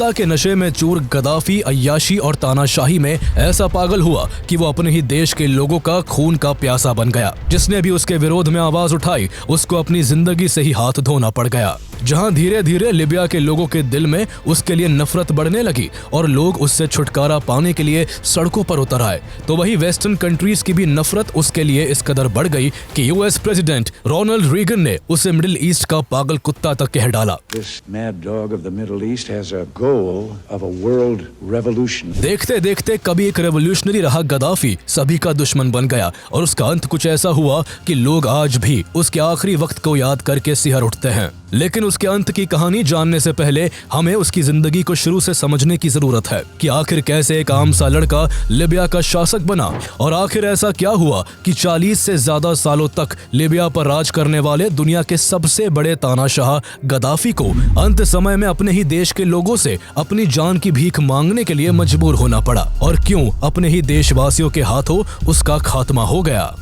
सत्ता के नशे में चूर गद्दाफी अय्याशी और तानाशाही में ऐसा पागल हुआ कि वो अपने ही देश के लोगों का खून का प्यासा बन गया। जिसने भी उसके विरोध में आवाज उठाई उसको अपनी जिंदगी से ही हाथ धोना पड़ गया। जहां धीरे धीरे लीबिया के लोगों के दिल में उसके लिए नफरत बढ़ने लगी और लोग उससे छुटकारा पाने के लिए सड़कों पर उतर आए, तो वही वेस्टर्न कंट्रीज की भी नफरत उसके लिए इस कदर बढ़ गई कि यूएस प्रेसिडेंट रोनाल्ड रीगन ने उसे मिडिल ईस्ट का पागल कुत्ता तक कह डाला। देखते देखते कभी एक रेवोल्यूशनरी रहा गद्दाफी सभी का दुश्मन बन गया और उसका अंत कुछ ऐसा हुआ कि लोग आज भी उसके आखिरी वक्त को याद करके सिहर उठते हैं। लेकिन उसके अंत की कहानी जानने से पहले हमें उसकी जिंदगी को शुरू से समझने की जरूरत है कि आखिर कैसे एक आम सा लड़का लीबिया का शासक बना और आखिर ऐसा क्या हुआ कि 40 से ज्यादा सालों तक लीबिया पर राज करने वाले दुनिया के सबसे बड़े तानाशाह गद्दाफी को अंत समय में अपने ही देश के लोगों से अपनी जान की भीख मांगने के लिए मजबूर होना पड़ा और क्यों अपने ही देशवासियों के हाथों उसका खात्मा हो गया।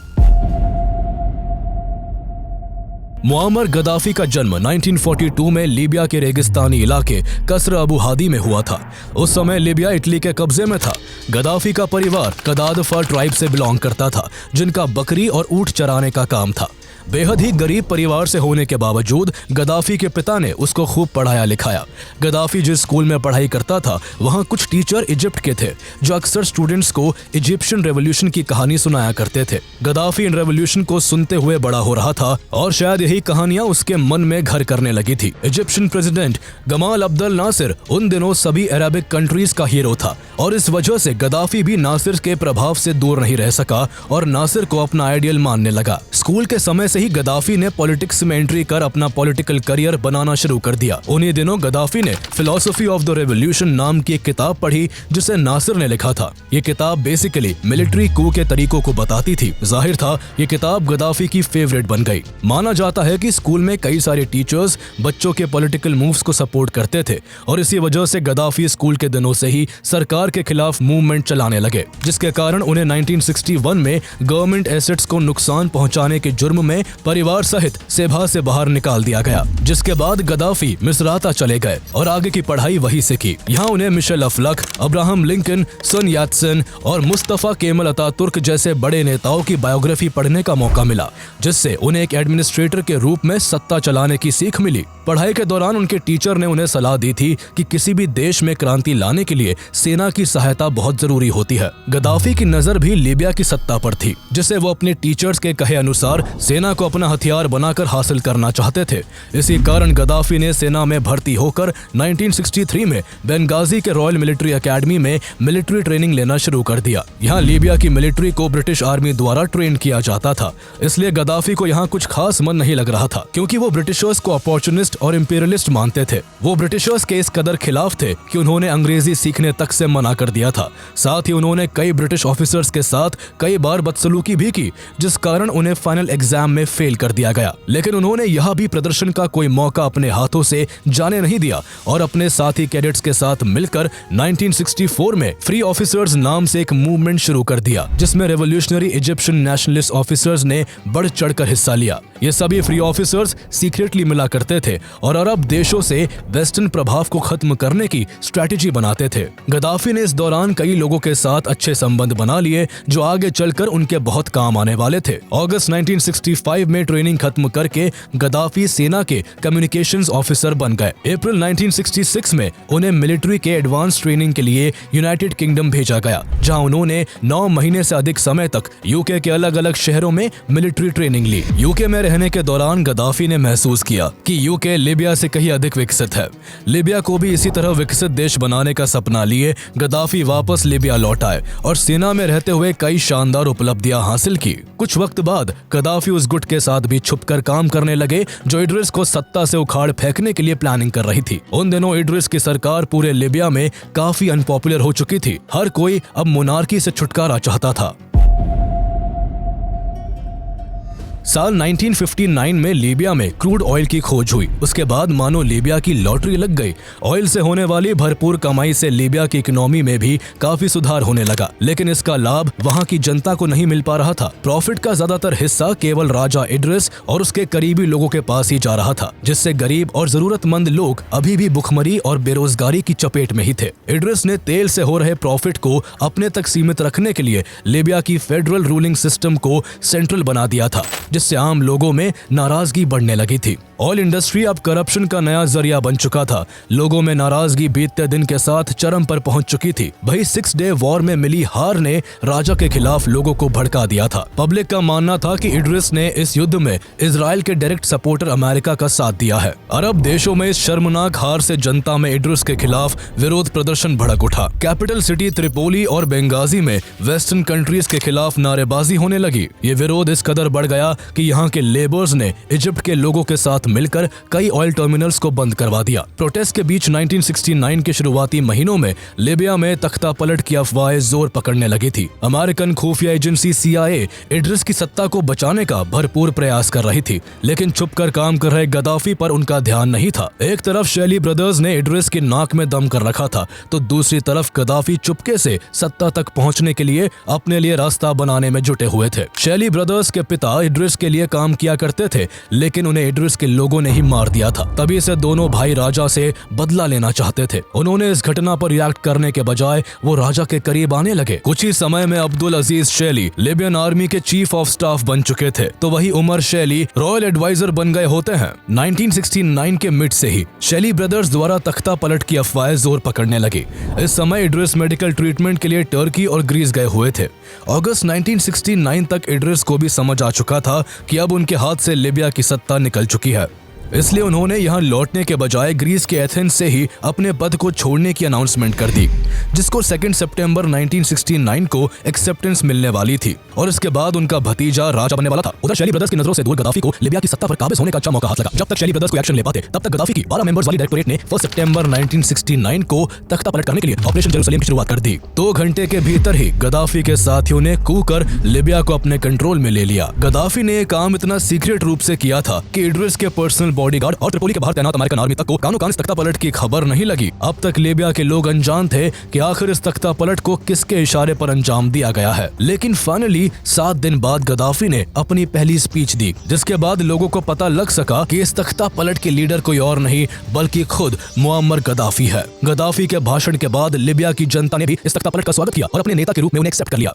मुअम्मर गद्दाफी का जन्म 1942 में लीबिया के रेगिस्तानी इलाके कसर अबू हादी में हुआ था। उस समय लीबिया इटली के कब्जे में था। गद्दाफी का परिवार कदादफा ट्राइब से बिलोंग करता था, जिनका बकरी और ऊंट चराने का काम था। बेहद ही गरीब परिवार से होने के बावजूद गद्दाफी के पिता ने उसको खूब पढ़ाया लिखाया। गद्दाफी जिस स्कूल में पढ़ाई करता था वहाँ कुछ टीचर इजिप्ट के थे जो अक्सर स्टूडेंट्स को इजिप्शियन रेवोल्यूशन की कहानी सुनाया करते थे। गद्दाफी इन रेवोल्यूशन को सुनते हुए बड़ा हो रहा था और शायद यही कहानियां उसके मन में घर करने लगी थी। Egyptian president Gamal Abdel Nasser उन दिनों सभी अरबिक कंट्रीज का हीरो था और इस वजह से गद्दाफी भी नासिर के प्रभाव से दूर नहीं रह सका और नासिर को अपना आइडियल मानने लगा। स्कूल के समय से ही गद्दाफी ने पॉलिटिक्स में एंट्री कर अपना पॉलिटिकल करियर बनाना शुरू कर दिया। उन्हीं दिनों गद्दाफी ने फिलॉसफी ऑफ द रेवोल्यूशन नाम की एक किताब पढ़ी जिसे नासिर ने लिखा था। ये किताब बेसिकली मिलिट्री कू के तरीकों को बताती थी। जाहिर था ये किताब गद्दाफी की फेवरेट बन गई। माना जाता है कि स्कूल में कई सारे टीचर्स बच्चों के पॉलिटिकल मूव्स को सपोर्ट करते थे और इसी वजह से गद्दाफी स्कूल के दिनों से ही सरकार के खिलाफ मूवमेंट चलाने लगे, जिसके कारण उन्हें 1961 में गवर्नमेंट एसेट्स को नुकसान पहुंचाने के जुर्म में परिवार सहित सेभा से बाहर निकाल दिया गया। जिसके बाद गद्दाफी मिस्राता चले गए और आगे की पढ़ाई वहीं से की। यहाँ उन्हें मिशेल अफलक, अब्राहम लिंकन, सन यात्सेन और मुस्तफा केमल अतातुर्क जैसे बड़े नेताओं की बायोग्राफी पढ़ने का मौका मिला, जिससे उन्हें एक एडमिनिस्ट्रेटर के रूप में सत्ता चलाने की सीख मिली। पढ़ाई के दौरान उनके टीचर ने उन्हें सलाह दी थी कि किसी भी देश में क्रांति लाने के लिए सेना की सहायता बहुत जरूरी होती है। गद्दाफी की नजर भी लीबिया की सत्ता पर थी, जिसे वो अपने टीचर्स के कहे अनुसार सेना को अपना हथियार बनाकर हासिल करना चाहते थे। इसी कारण गद्दाफी ने सेना में भर्ती होकर 1963 में बेंगाजी के रॉयल मिलिट्री एकेडमी में मिलिट्री ट्रेनिंग लेना शुरू कर दिया। यहाँ लीबिया की मिलिट्री को ब्रिटिश आर्मी द्वारा ट्रेन किया जाता था, इसलिए गद्दाफी को यहाँ कुछ खास मन नहीं लग रहा था, क्योंकि वो ब्रिटिशर्स को अपॉर्चुनिस्ट और इंपीरियलिस्ट मानते थे। वो ब्रिटिशर्स के इस कदर खिलाफ थे कि उन्होंने अंग्रेजी सीखने तक से मना कर दिया था। साथ ही उन्होंने कई ब्रिटिश ऑफिसर्स के साथ कई बार बदसलूकी भी की, जिस कारण उन्हें फाइनल एग्जाम में फेल कर दिया गया। लेकिन उन्होंने यह भी प्रदर्शन का कोई मौका अपने हाथों से जाने नहीं दिया और अपने साथी कैडेट्स के साथ मिलकर 1964 में फ्री ऑफिसर्स नाम से एक मूवमेंट शुरू कर दिया, जिसमें रेवोल्यूशनरी इजिप्शियन नेशनलिस्ट ऑफिसर्स ने बढ़ चढ़कर हिस्सा लिया। ये सभी फ्री ऑफिसर्स सीक्रेटली मिला करते थे और अरब देशों से वेस्टर्न प्रभाव को खत्म करने की स्ट्रैटेजी बनाते थे। गद्दाफी ने इस दौरान कई लोगों के साथ अच्छे संबंध बना लिए जो आगे चलकर उनके बहुत काम आने वाले थे। अगस्त 1965 में ट्रेनिंग खत्म करके गद्दाफी सेना के कम्युनिकेशंस ऑफिसर बन गए। अप्रैल 1966 में उन्हें मिलिट्री के एडवांस ट्रेनिंग के लिए यूनाइटेड किंगडम भेजा गया, जहां उन्होंने 9 महीने से अधिक समय तक यूके के अलग अलग शहरों में मिलिट्री ट्रेनिंग ली। यूके में रहने के दौरान गद्दाफी ने महसूस किया कि यूके लीबिया से कहीं अधिक विकसित है। लीबिया को भी इसी तरह विकसित देश बनाने का सपना लिए गद्दाफी वापस लीबिया लौट आए और सेना में रहते हुए कई शानदार उपलब्धियां हासिल की। कुछ वक्त बाद गद्दाफी उस गुट के साथ भी छुपकर काम करने लगे जो इड्रिस को सत्ता से उखाड़ फेंकने के लिए प्लानिंग कर रही थी। उन दिनों इड्रिस की सरकार पूरे लीबिया में काफी अनपॉपुलर हो चुकी थी। हर कोई अब मोनार्की से छुटकारा चाहता था। साल 1959 में लीबिया में क्रूड ऑयल की खोज हुई। उसके बाद मानो लीबिया की लॉटरी लग गई। ऑयल से होने वाली भरपूर कमाई से लीबिया की इकोनॉमी में भी काफी सुधार होने लगा, लेकिन इसका लाभ वहां की जनता को नहीं मिल पा रहा था। प्रॉफिट का ज्यादातर हिस्सा केवल राजा इड्रिस और उसके करीबी लोगों के पास ही जा रहा था, जिससे गरीब और जरूरतमंद लोग अभी भी भुखमरी और बेरोजगारी की चपेट में ही थे। इड्रिस ने तेल से हो रहे प्रॉफिट को अपने तक सीमित रखने के लिए लीबिया की फेडरल रूलिंग सिस्टम को सेंट्रल बना दिया था, जिससे आम लोगों में नाराजगी बढ़ने लगी थी। ऑयल इंडस्ट्री अब करप्शन का नया जरिया बन चुका था। लोगों में नाराजगी बीतते दिन के साथ चरम पर पहुंच चुकी थी। वही 6 डे वॉर में मिली हार ने राजा के खिलाफ लोगों को भड़का दिया था। पब्लिक का मानना था कि इड्रिस ने इस युद्ध में इजराइल के डायरेक्ट सपोर्टर अमेरिका का साथ दिया है। अरब देशों में इस शर्मनाक हार से जनता में इड्रिस के खिलाफ विरोध प्रदर्शन भड़क उठा। कैपिटल सिटी त्रिपोली और बेंगाजी में वेस्टर्न कंट्रीज के खिलाफ नारेबाजी होने लगी। ये विरोध इस कदर बढ़ गया कि यहाँ के लेबर्स ने इजिप्ट के लोगों के साथ मिलकर कई ऑयल टर्मिनल्स को बंद करवा दिया। प्रोटेस्ट के बीच 1969 के शुरुआती महीनों में लीबिया में तख्ता पलट की अफवाहें जोर पकड़ने लगी थी। अमेरिकन खुफिया एजेंसी CIA इड्रिस की सत्ता को बचाने का भरपूर प्रयास कर रही थी, लेकिन छुपकर काम कर रहे गद्दाफी पर उनका ध्यान नहीं था। एक तरफ शेली ब्रदर्स ने इड्रिस की नाक में दम कर रखा था, तो दूसरी तरफ गद्दाफी चुपके से सत्ता तक पहुंचने के लिए अपने लिए रास्ता बनाने में जुटे हुए थे। शेली ब्रदर्स के पिता इड्रिस के लिए काम किया करते थे, लेकिन उन्हें इड्रिस के लोगों ने ही मार दिया था। तभी से दोनों भाई राजा से बदला लेना चाहते थे। उन्होंने इस घटना पर रिएक्ट करने के बजाय वो राजा के करीब आने लगे। कुछ ही समय में अब्दुल अजीज शेली लिबियन आर्मी के चीफ ऑफ स्टाफ बन चुके थे, तो वही उमर शेली रॉयल एडवाइजर बन गए होते हैं। 1969 के मिड से ही शेली ब्रदर्स द्वारा तख्ता पलट की अफवाहें जोर पकड़ने लगी। इस समय इड्रिस मेडिकल ट्रीटमेंट के लिए टर्की और ग्रीस गए हुए थे। अगस्त 1969 तक इड्रिस को भी समझ आ चुका था कि अब उनके हाथ से लिबिया की सत्ता निकल चुकी है, इसलिए उन्होंने यहाँ लौटने के बजाय ग्रीस के एथेंस से ही अपने पद को छोड़ने की अनाउंसमेंट कर दी, जिसको 2 सितंबर 1969 को एक्सेप्टेंस मिलने वाली थी और इसके बाद उनका भतीजा राजा बनने वाला था। उधर शेली ब्रदर्स की नजरों से दूर गद्दाफी को लिबिया की सत्ता पर काबिज होने का अच्छा मौका हाथ लगा। जब तक शेली ब्रदर्स को एक्शन ले पाते, तब तक गद्दाफी की 12 मेंबर्स वाली डायरेक्टोरेट ने 1 सितंबर 1969 को तख्ता पलट करने के लिए ऑपरेशन जेरूसलेम की शुरुआत कर दी। 2 घंटे के भीतर ही गद्दाफी के साथियों ने कूच कर लिबिया को अपने कंट्रोल में ले लिया। गद्दाफी ने काम इतना सीक्रेट रूप से किया था कि इड्रिस के पर्सनल बॉडीगार्ड और त्रिपोली के बाहर तैनात अमेरिकन आर्मी तक को कानो कान इस तख्ता पलट की खबर नहीं लगी। अब तक लीबिया के लोग अनजान थे कि आखिर इस तख्ता पलट को किसके इशारे पर अंजाम दिया गया है। लेकिन फाइनली 7 दिन बाद गद्दाफी ने अपनी पहली स्पीच दी, जिसके बाद लोगों को पता लग सका कि इस तख्ता पलट के लीडर कोई और नहीं बल्कि खुद मुअम्मर गद्दाफी है। गद्दाफी के भाषण के बाद लिबिया की जनता ने भी इस तख्ता पलट का स्वागत किया और अपने नेता के रूप में उन्हें एक्सेप्ट कर लिया।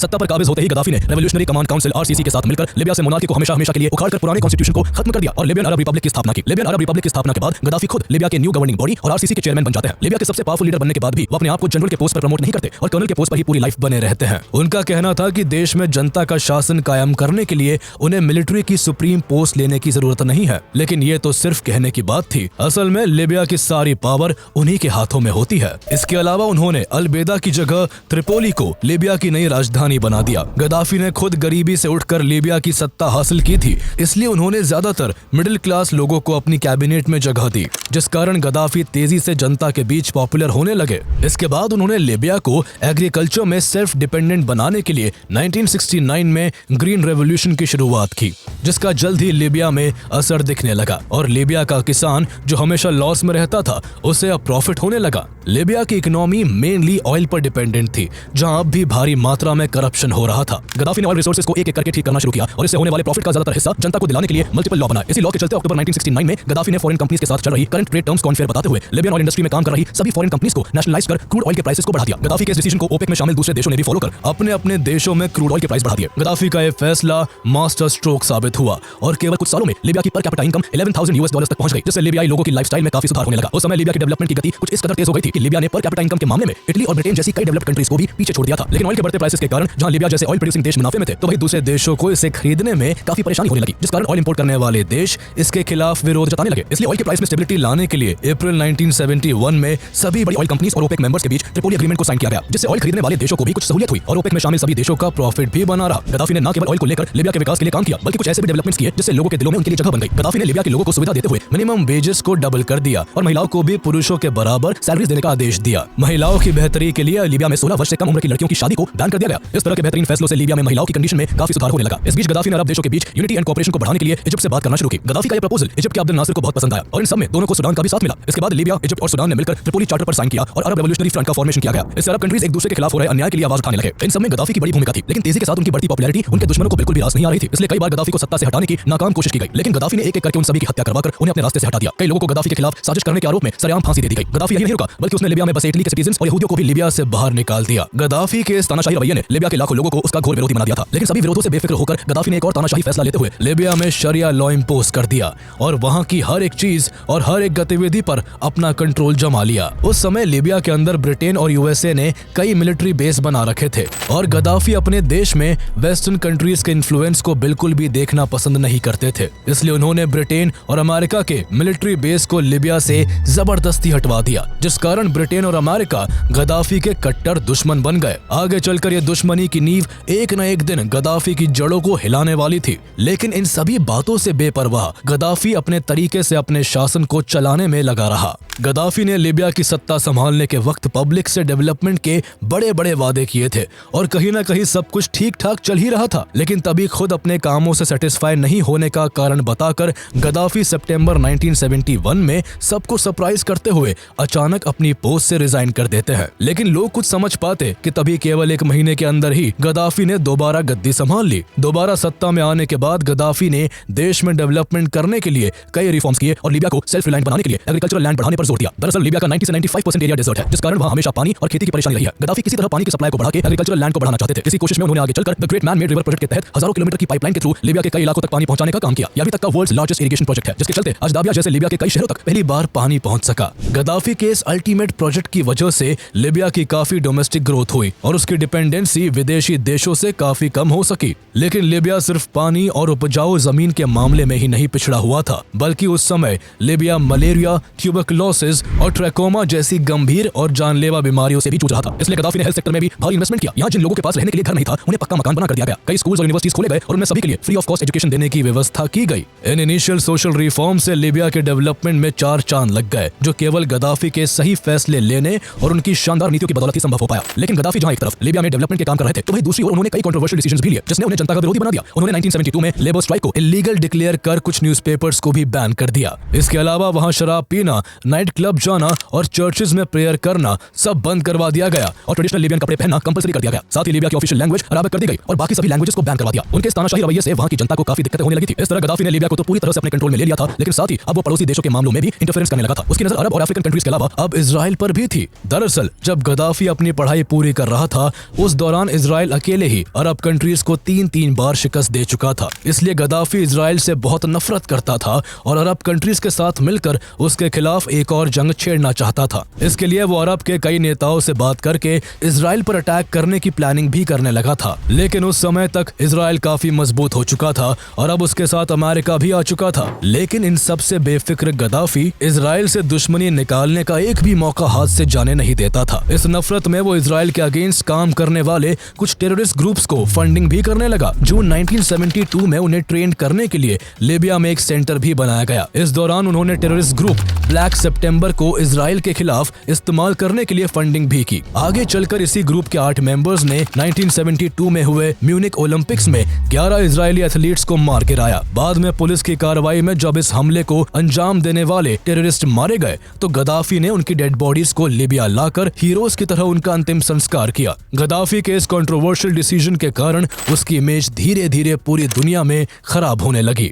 सत्ता पर काबिज होते ही गद्दाफी ने रेवोल्यूशनरी कमांड काउंसिल RCC के साथ मिलकर लिबिया से मोनार्की को हमेशा के लिए उखाड़कर पुराने कॉन्स्टिट्यूशन को खत्म कर दिया और लिबियन अरब रिपब्लिक की स्थापना की। लिबियन अरब रिपब्लिक की स्थापना के बाद गद्दाफी खुद लिबिया के न्यू गवर्निंग बॉडी और RCC के चेयरमैन बन जाते हैं। लिबिया के सबसे पावरफुल लीडर बनने के बाद भी वो अपने आप को जनरल के पोस्ट पर प्रमोट नहीं करते और कर्नल के पोस्ट पर ही पूरी लाइफ बने रहते हैं। उनका कहना था कि देश में जनता का शासन कायम करने के लिए उन्हें मिलिट्री की सुप्रीम पोस्ट लेने की जरूरत नहीं है। लेकिन ये तो सिर्फ कहने की बात थी। असल में लिबिया की सारी पावर उन्हीं के हाथों में होती है। इसके अलावा उन्होंने अलबेदा की जगह त्रिपोली को लिबिया की नई राजधानी बना दिया। गद्दाफी ने खुद गरीबी से उठकर लीबिया की सत्ता हासिल की थी, इसलिए उन्होंने ज्यादातर मिडिल क्लास लोगों को अपनी कैबिनेट में जगह दी, जिस कारण गद्दाफी तेजी से जनता के बीच पॉपुलर होने लगे। इसके बाद उन्होंने लिबिया को एग्रीकल्चर में सेल्फ डिपेंडेंट बनाने के लिए 1969 में ग्रीन रेवोल्यूशन की शुरुआत की, जिसका जल्द ही लिबिया में असर दिखने लगा और लिबिया का किसान जो हमेशा लॉस में रहता था उसे अब प्रॉफिट होने लगा। लिबिया की इकोनॉमी मेनली ऑयल पर डिपेंडेंट थी, जहां अब भी भारी मात्रा में करप्शन हो रहा था। गद्दाफी ने ऑयल रिसोर्सेज को एक एक करके ठीक करना शुरू किया और इससे होने वाले प्रॉफिट का ज्यादातर हिस्सा जनता को दिलाने के लिए मल्टीपल लॉ बनाए। इसी लॉ के चलते अक्टूबर 1969 में गद्दाफी ने फॉरेन कंपनीज के साथ चल रही करंट ट्रेड टर्म्स को अनफेयर बताते हुए लिबियन ऑयल इंडस्ट्री में काम कर रही सभी फॉरेन कंपनीज को नेशनलाइज कर क्रूड ऑयल के प्राइसेस को बढ़ा दिया। गद्दाफी के इस डिसीजन को ओपेक में शामिल दूसरे देशों ने भी फॉलो कर अपने अपने देशों में क्रूड ऑयल के प्राइस बढ़ा दिए। गद्दाफी का यह फैसला मास्टर स्ट्रोक साबित हुआ और केवल कुछ सालों में लिबिया की पर कैपिटा इनकम $11,000 तक पहुंच गई, जिससे लिबियाई लोगों की लाइफस्टाइल में काफी सुधार होने लगा। उस समय लिबिया की डेवलपमेंट की गति कुछ इस कदर तेज हो गई थी कि लिबिया ने पर कैपिटा इनकम के मामले में इटली और ब्रिटेन जैसी कई डेवलप्ड कंट्रीज को भी पीछे छोड़ दिया था। लेकिन ऑयल के बढ़ते प्राइसेस के कारण जहां लिबिया जैसे ऑयल प्रोड्यूसिंग देश मुनाफे में थे, तो वही दूसरे देशों को इसे खरीदने में काफी परेशानी होने लगी, जिस कारण ऑयल इंपोर्ट करने वाले देश इसके खिलाफ विरोध जताने लगे। इसलिए ऑयल के प्राइस में स्टेबिलिटी लाने के लिए अप्रैल 1971 में सभी बड़ी ऑयल कंपनीज और ओपेक मेंबर्स के बीच ट्रिपोली एग्रीमेंट को साइन किया गया, जिससे ऑयल खरीदने वाले देशों को भी कुछ सहूलियत हुई और ओपेक में शामिल सभी देशों का प्रॉफिट भी बना रहा। गद्दाफी ने न केवल ऑयल को लेकर लिबिया के विकास के लिए काम किया, बल्कि कुछ ऐसे भी डेवलपमेंट्स किए जिससे लोगों के दिलों में उनके लिए जगह बन गई। गद्दाफी ने लिबिया के लोगों को सुविधा देते हुए मिनिमम वेजेस को डबल कर दिया और महिलाओं को भी पुरुषों के बराबर सैलरीज देने का आदेश दिया। महिलाओं की बेहतरी के लिए लीबिया में 16 वर्ष से कम उम्र की लड़कियों की शादी को बैन कर दिया गया। इस तरह के बेहतरीन फैसलों से लीबिया में महिलाओं की कंडीशन में काफी सुधार होने लगा। इस बीच गद्दाफी ने अरब देशों के बीच यूनिटी एंड कोऑपरेशन को बढ़ाने के लिए इजिप्ट से बात करना शुरू की। गद्दाफी का यह प्रपोजल इजिप्ट के अब्दुल नासिर को बहुत पसंद आया और इन सब में दोनों को सूडान का भी साथ मिला। इसके बाद लीबिया, इजिप्ट और सूडान ने मिलकर ट्रिपोली चार्टर पर साइन किया और अरब रेवोल्यूशनरी फ्रंट का फॉर्मेशन किया गया। इससे अरब कंट्रीज एक दूसरे के खिलाफ हो रहे अन्याय के लिए आवाज उठाने लगे। इन सब में गद्दाफी की बड़ी भूमिका थी, लेकिन तेजी के साथ उनकी बढ़ती पॉपुलैरिटी उनके दुश्मनों को बिल्कुल भी रास नहीं आ रही थी। इसलिए कई बार गद्दाफी को सत्ता से हटाने की नाकाम कोशिश की गई, लेकिन गद्दाफी ने एक एक करके उन सभी की हत्या करवाकर उन्हें अपने रास्ते से हटा दिया। कई लोगों को गद्दाफी के खिलाफ साजिश करने के आरोप में सरेआम फांसी दे दी गई। गद्दाफी यही नहीं रुका, बल्कि उसने लीबिया में बसे इटली के सिटीजंस और यहूदियों को भी लीबिया से बाहर निकाल दिया। गद्दाफी के इस तानाशाही रवैये ने लीबिया के लाखों लोगों को उसका घोर विरोधी बना दिया था। लेकिन सभी विरोधों से बेफिक्र होकर गद्दाफी ने एक और तानाशाही फैसला लेते हुए लीबिया में शरिया लॉ इंपोज कर दिया और वहां की हर एक चीज और हर एक गतिविधि पर अपना कंट्रोल जमा लिया। उस समय लीबिया के अंदर ब्रिटेन और यूएसए ने कई मिलिट्री बेस बना रखे थे और गद्दाफी अपने देश में वेस्टर्न कंट्रीज के इन्फ्लुएंस को बिल्कुल भी देखना पसंद नहीं करते थे। इसलिए उन्होंने ब्रिटेन और अमेरिका के मिलिट्री बेस को लीबिया से जबरदस्ती हटवा दिया, जिस कारण ब्रिटेन और अमेरिका गद्दाफी के कट्टर दुश्मन बन गए। आगे चलकर ये दुश्मनी की नींव एक न एक दिन गद्दाफी की जड़ों को हिलाने वाली थी। लेकिन इन सभी बातों से बेपरवाह गद्दाफी अपने तरीके से अपने शासन को चलाने में लगा रहा। गद्दाफी ने लीबिया की सत्ता संभालने के वक्त पब्लिक से डेवलपमेंट के बड़े बड़े वादे किए थे और कहीं ना कहीं सब कुछ ठीक ठाक चल ही रहा था। लेकिन तभी खुद अपने कामों से सेटिस्फाई नहीं होने का कारण बताकर गद्दाफी सितंबर 1971 में सबको सरप्राइज करते हुए अचानक अपनी पोस्ट से रिजाइन कर देते हैं। लेकिन लोग कुछ समझ पाते कि तभी केवल एक महीने के अंदर ही गद्दाफी ने दोबारा गद्दी संभाल ली। दोबारा सत्ता में आने के बाद गद्दाफी ने देश में डेवलपमेंट करने के लिए कई रिफॉर्म्स किए और लीबिया को सेल्फ रिलायंट बनाने के लिए एग्रीकल्चरल लैंड बढ़ाने पर जोर दिया। दरअसल लीबिया का 90 से 95% एरिया डेजर्ट है, जिस कारण वहां हमेशा पानी और खेती की परेशानी रही है। गद्दाफी किसी तरह पानी की सप्लाई को बढ़ा के एग्रीकल्चरल लैंड को बढ़ाना चाहते थे। इसी कोशिश में उन्होंने आगे चलकर the great man made river project के तहत हजारों किलोमीटर की पाइपलाइन के थ्रू लीबिया के कई इलाकों तक पानी पहुंचाने का काम किया। यह अभी तक का वर्ल्ड्स लार्जेस्ट इरिगेशन प्रोजेक्ट है, जिसके चलते अजदाबिया जैसे लीबिया के कई शहरों तक पहली बार पानी पहुंच सका। गद्दाफी के इस अल्टीमेट प्रोजेक्ट की वजह से लीबिया की काफी डोमेस्टिक ग्रोथ हुई और उसकी डिपेंडेंसी विदेशी देशों से काफी कम हो सकी। लेकिन लीबिया सिर्फ पानी और उपजाऊ जमीन के मामले में ही नहीं पिछड़ा हुआ था, बल्कि उस समय लीबिया मलेरिया, ट्यूबरकुलोसिस और ट्रैकोमा जैसी गंभीर और जानलेवा बीमारियों से भी जूझ रहा था। इसलिए गद्दाफी ने हेल्थ सेक्टर में भी भारी इन्वेस्टमेंट किया। यहाँ जिन लोगों के पास रहने के लिए घर नहीं था, उन्हें पक्का मकान बना कर दिया गया। कई स्कूल्स और यूनिवर्सिटीज खोले गए और उनमें सभी के लिए फ्री ऑफ कॉस्ट एजुकेशन देने की व्यवस्था की गई। इन इनिशियल सोशल रिफॉर्म से लीबिया के डेवलपमेंट में 4 चांद लग गए, जो केवल गद्दाफी के सही फैसले लेने और उनकी शानदार नीतियों की बदौलत ही संभव हो पाया। लेकिन गद्दाफी जहां एक तरफ लीबिया में डेवलपमेंट के काम कर रहे थे, तो वहीं दूसरी ओर उन्होंने कई कंट्रोवर्शियल डिसीजंस भी लिए, जिसने उन्हें जनता का विरोधी बना दिया। उन्होंने 1972 में लेबर स्ट्राइक को इलीगल डिक्लेयर कर कुछ न्यूज़पेपर्स को भी बैन कर दिया। इसके अलावा वहां शराब पीना, नाइट क्लब जाना और चर्चेज में प्रेयर करना सब बंद करवा दिया गया और ट्रेडिशनल लीबियन कपड़े पहनना कंपलसरी कर दिया गया। साथ ही लीबिया की ऑफिशियल लैंग्वेज अरबिक कर दी गई और बाकी सभी लैंग्वेजेस को बैन करवा दिया। उनके तानाशाही रवैये से वहां की जनता को काफी दिक्कतें होने लगी थी। इस तरह गद्दाफी ने लीबिया को तो पूरी तरह से अपने कंट्रोल में ले लिया था, लेकिन साथ ही अब वो पड़ोसी देशों के मामलों में भी इंटरफेरेंस करने लगा था। उसकी नजर अरब और अफ्रीकन कंट्रीज के अलावा अब इजराइल पर भी थी। दरअसल जब गद्दाफी अपनी पढ़ाई पूरी कर रहा था, उस दौरान इजराइल अकेले ही अरब कंट्रीज को 3-3 बार शिकस्त दे चुका था। इसलिए गद्दाफी इजराइल से बहुत नफरत करता था और अरब कंट्रीज के साथ मिलकर उसके खिलाफ एक और जंग छेड़ना चाहता था। इसके लिए वो अरब के कई नेताओं से बात करके इजराइल पर अटैक करने की प्लानिंग भी करने लगा था। लेकिन उस समय तक इजराइल काफी मजबूत हो चुका था और अब उसके साथ अमेरिका भी आ चुका था। लेकिन इन सब से बेफिक्र गद्दाफी इजराइल से दुश्मनी निकालने का एक भी मौका हाथ से जाने नहीं देता था। इस नफरत में वो इजराइल के अगेंस्ट काम करने वाले कुछ टेररिस्ट ग्रुप्स को फंडिंग भी करने लगा। जून 1972 में उन्हें ट्रेन करने के लिए लीबिया में एक सेंटर भी बनाया गया। इस दौरान उन्होंने टेररिस्ट ग्रुप ब्लैक सितंबर को इजराइल के खिलाफ इस्तेमाल करने के लिए फंडिंग भी की। आगे चलकर इसी ग्रुप के 8 मेंबर्स ने 1972 में हुए म्यूनिक ओलंपिक्स में 11 इजरायली एथलीट्स को मार गिराया। बाद में पुलिस की कार्रवाई में जब इस हमले को अंजाम देने वाले टेररिस्ट मारे गए, तो गद्दाफी ने उनकी डेड बॉडीज को लीबिया लाकर हीरोज की तरह उनका अंतिम संस्कार किया। गद्दाफी के इस कंट्रोवर्शियल डिसीजन के कारण उसकी इमेज धीरे धीरे पूरी दुनिया में खराब होने लगी।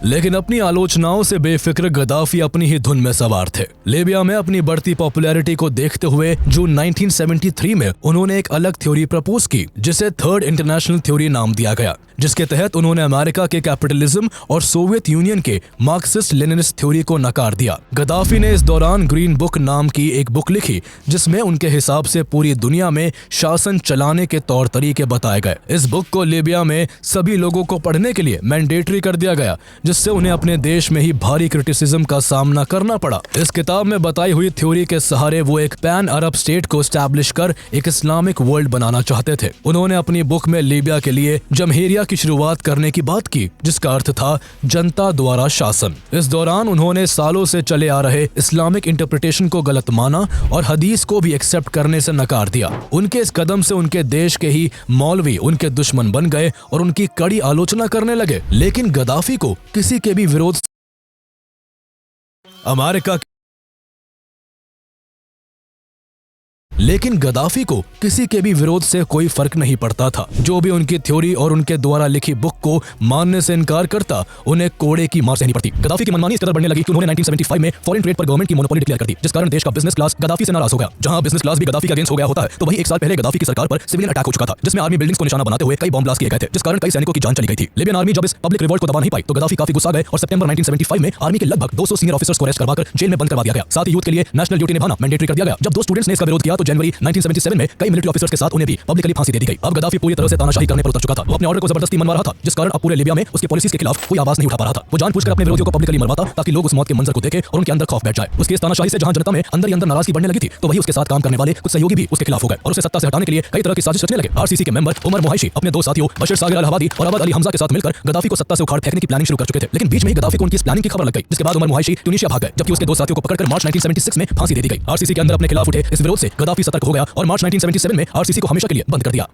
लेकिन अपनी आलोचनाओं से बेफिक्र गद्दाफी अपनी ही धुन में सवार थे। लीबिया में अपनी बढ़ती पॉपुलैरिटी को देखते हुए जून 1973 में उन्होंने एक अलग थ्योरी प्रपोज की, जिसे थर्ड इंटरनेशनल थ्योरी नाम दिया गया, जिसके तहत उन्होंने अमेरिका के कैपिटलिज्म और सोवियत यूनियन के मार्क्सिस्ट लेनिनिस्ट थ्योरी को नकार दिया। गद्दाफी ने इस दौरान ग्रीन बुक नाम की एक बुक लिखी, जिसमें उनके हिसाब से पूरी दुनिया में शासन चलाने के तौर तरीके बताए गए। इस बुक को लीबिया में सभी लोगों को पढ़ने के लिए मैंडेटरी कर दिया गया, जिससे उन्हें अपने देश में ही भारी क्रिटिसिज्म का सामना करना पड़ा। इस किताब में बताई हुई थ्योरी के सहारे वो एक पैन अरब स्टेट को स्टैब्लिश कर एक इस्लामिक वर्ल्ड बनाना चाहते थे। उन्होंने अपनी बुक में लीबिया के लिए जमहूरिया की शुरुआत करने की बात की, जिसका अर्थ था जनता द्वारा शासन। इस दौरान उन्होंने सालों से चले आ रहे इस्लामिक इंटरप्रिटेशन को गलत माना और हदीस को भी एक्सेप्ट करने से नकार दिया। उनके इस कदम से उनके देश के ही मौलवी उनके दुश्मन बन गए और उनकी कड़ी आलोचना करने लगे। लेकिन गद्दाफी को किसी के भी विरोध से कोई फर्क नहीं पड़ता था। जो भी उनकी थ्योरी और उनके द्वारा लिखी बुक को मानने से इनकार करता, उन्हें कोड़े की मार सहनी पड़ती। गद्दाफी की मनमानी इस कदर बढ़ने लगी कि उन्होंने 1975 में फॉरेन ट्रेड पर गवर्नमेंट की मोनोपोली डिक्लेयर कर दी, जिस कारण देश का बिजनेस क्लास गद्दाफी से नाराज हो गया। जहां बिजनेस क्लास भी गद्दाफी के अगेंस्ट हो गया होता है, तो वही एक साल पहले गद्दाफी की सरकार पर सिविलियन अटैक हो चुका था, जिसमें आर्मी बिल्डिंग्स को निशाना बनाते हुए कई बॉम्ब ब्लास्ट किए गए थे, जिस कारण कई सैनिकों की जान चली गई थी। लिबियन आर्मी जब इस पब्लिक रिवोल्ट को दबा नहीं पाई तो गद्दाफी काफी गुस्सा गए और सितंबर 1975 में आर्मी के लगभग 200 सीनियर ऑफिसर्स को अरेस्ट करवाकर जेल में बंद करवा दिया गया। साथ ही यूथ के लिए नेशनल ड्यूटी निभाना मैंडेटरी कर दिया गया। जब दो स्टूडेंट्स ने इसका विरोध किया तो जनवरी 1977 में कई मिलिट्री ऑफिसर्स के साथ उन्हें भी पब्लिकली फांसी दे दी गई। अब गद्दाफी पूरी तरह से तानाशाही करने पर उतर चुका था। वो अपने ऑर्डर को जबरदस्ती मनवा रहा था, जिस कारण अब पूरे लिबिया में उसकी पॉलिसीज के खिलाफ कोई आवाज नहीं उठा पा रहा था। वो जानबूझकर अपने विरोधियों को पब्लिकली मरवाता ताकि लोग उस मौत के मंजर को देखें और उनके अंदर खौफ बैठ जाए। उसकी इस तानाशाही से जहां जनता में अंदर ही अंदर नाराजगी बढ़ने लगी थी, तो वही उसके साथ काम करने वाले कुछ सहयोगी भी उसके खिलाफ हो गए और उसे सत्ता से हटाने के लिए कई तरह की साजिश रचने लगे। आरसीसी के मेंबर उमर मुहाइशी अपने दो साथियों बशीर सागिर अल-हवादी और अबद अली हमजा के साथ मिलकर गद्दाफी को सत्ता से उखाड़ फेंकने की प्लानिंग शुरू कर चुके थे। लेकिन बीच में ही गद्दाफी को उनकी इस प्लानिंग की खबर लग गई, जिसके बाद उमर मुहाइशी ट्यूनीशिया भाग गए, जबकि उसके दो साथियों को पकड़कर मार्च 1976 में फांसी दे दी गई। आरसीसी के अंदर अपने खिलाफ उठे इस विरोध से गद्दाफी सतर्क हो गया और मार्च 1977 में आरसीसी को हमेशा के लिए बंद कर दिया।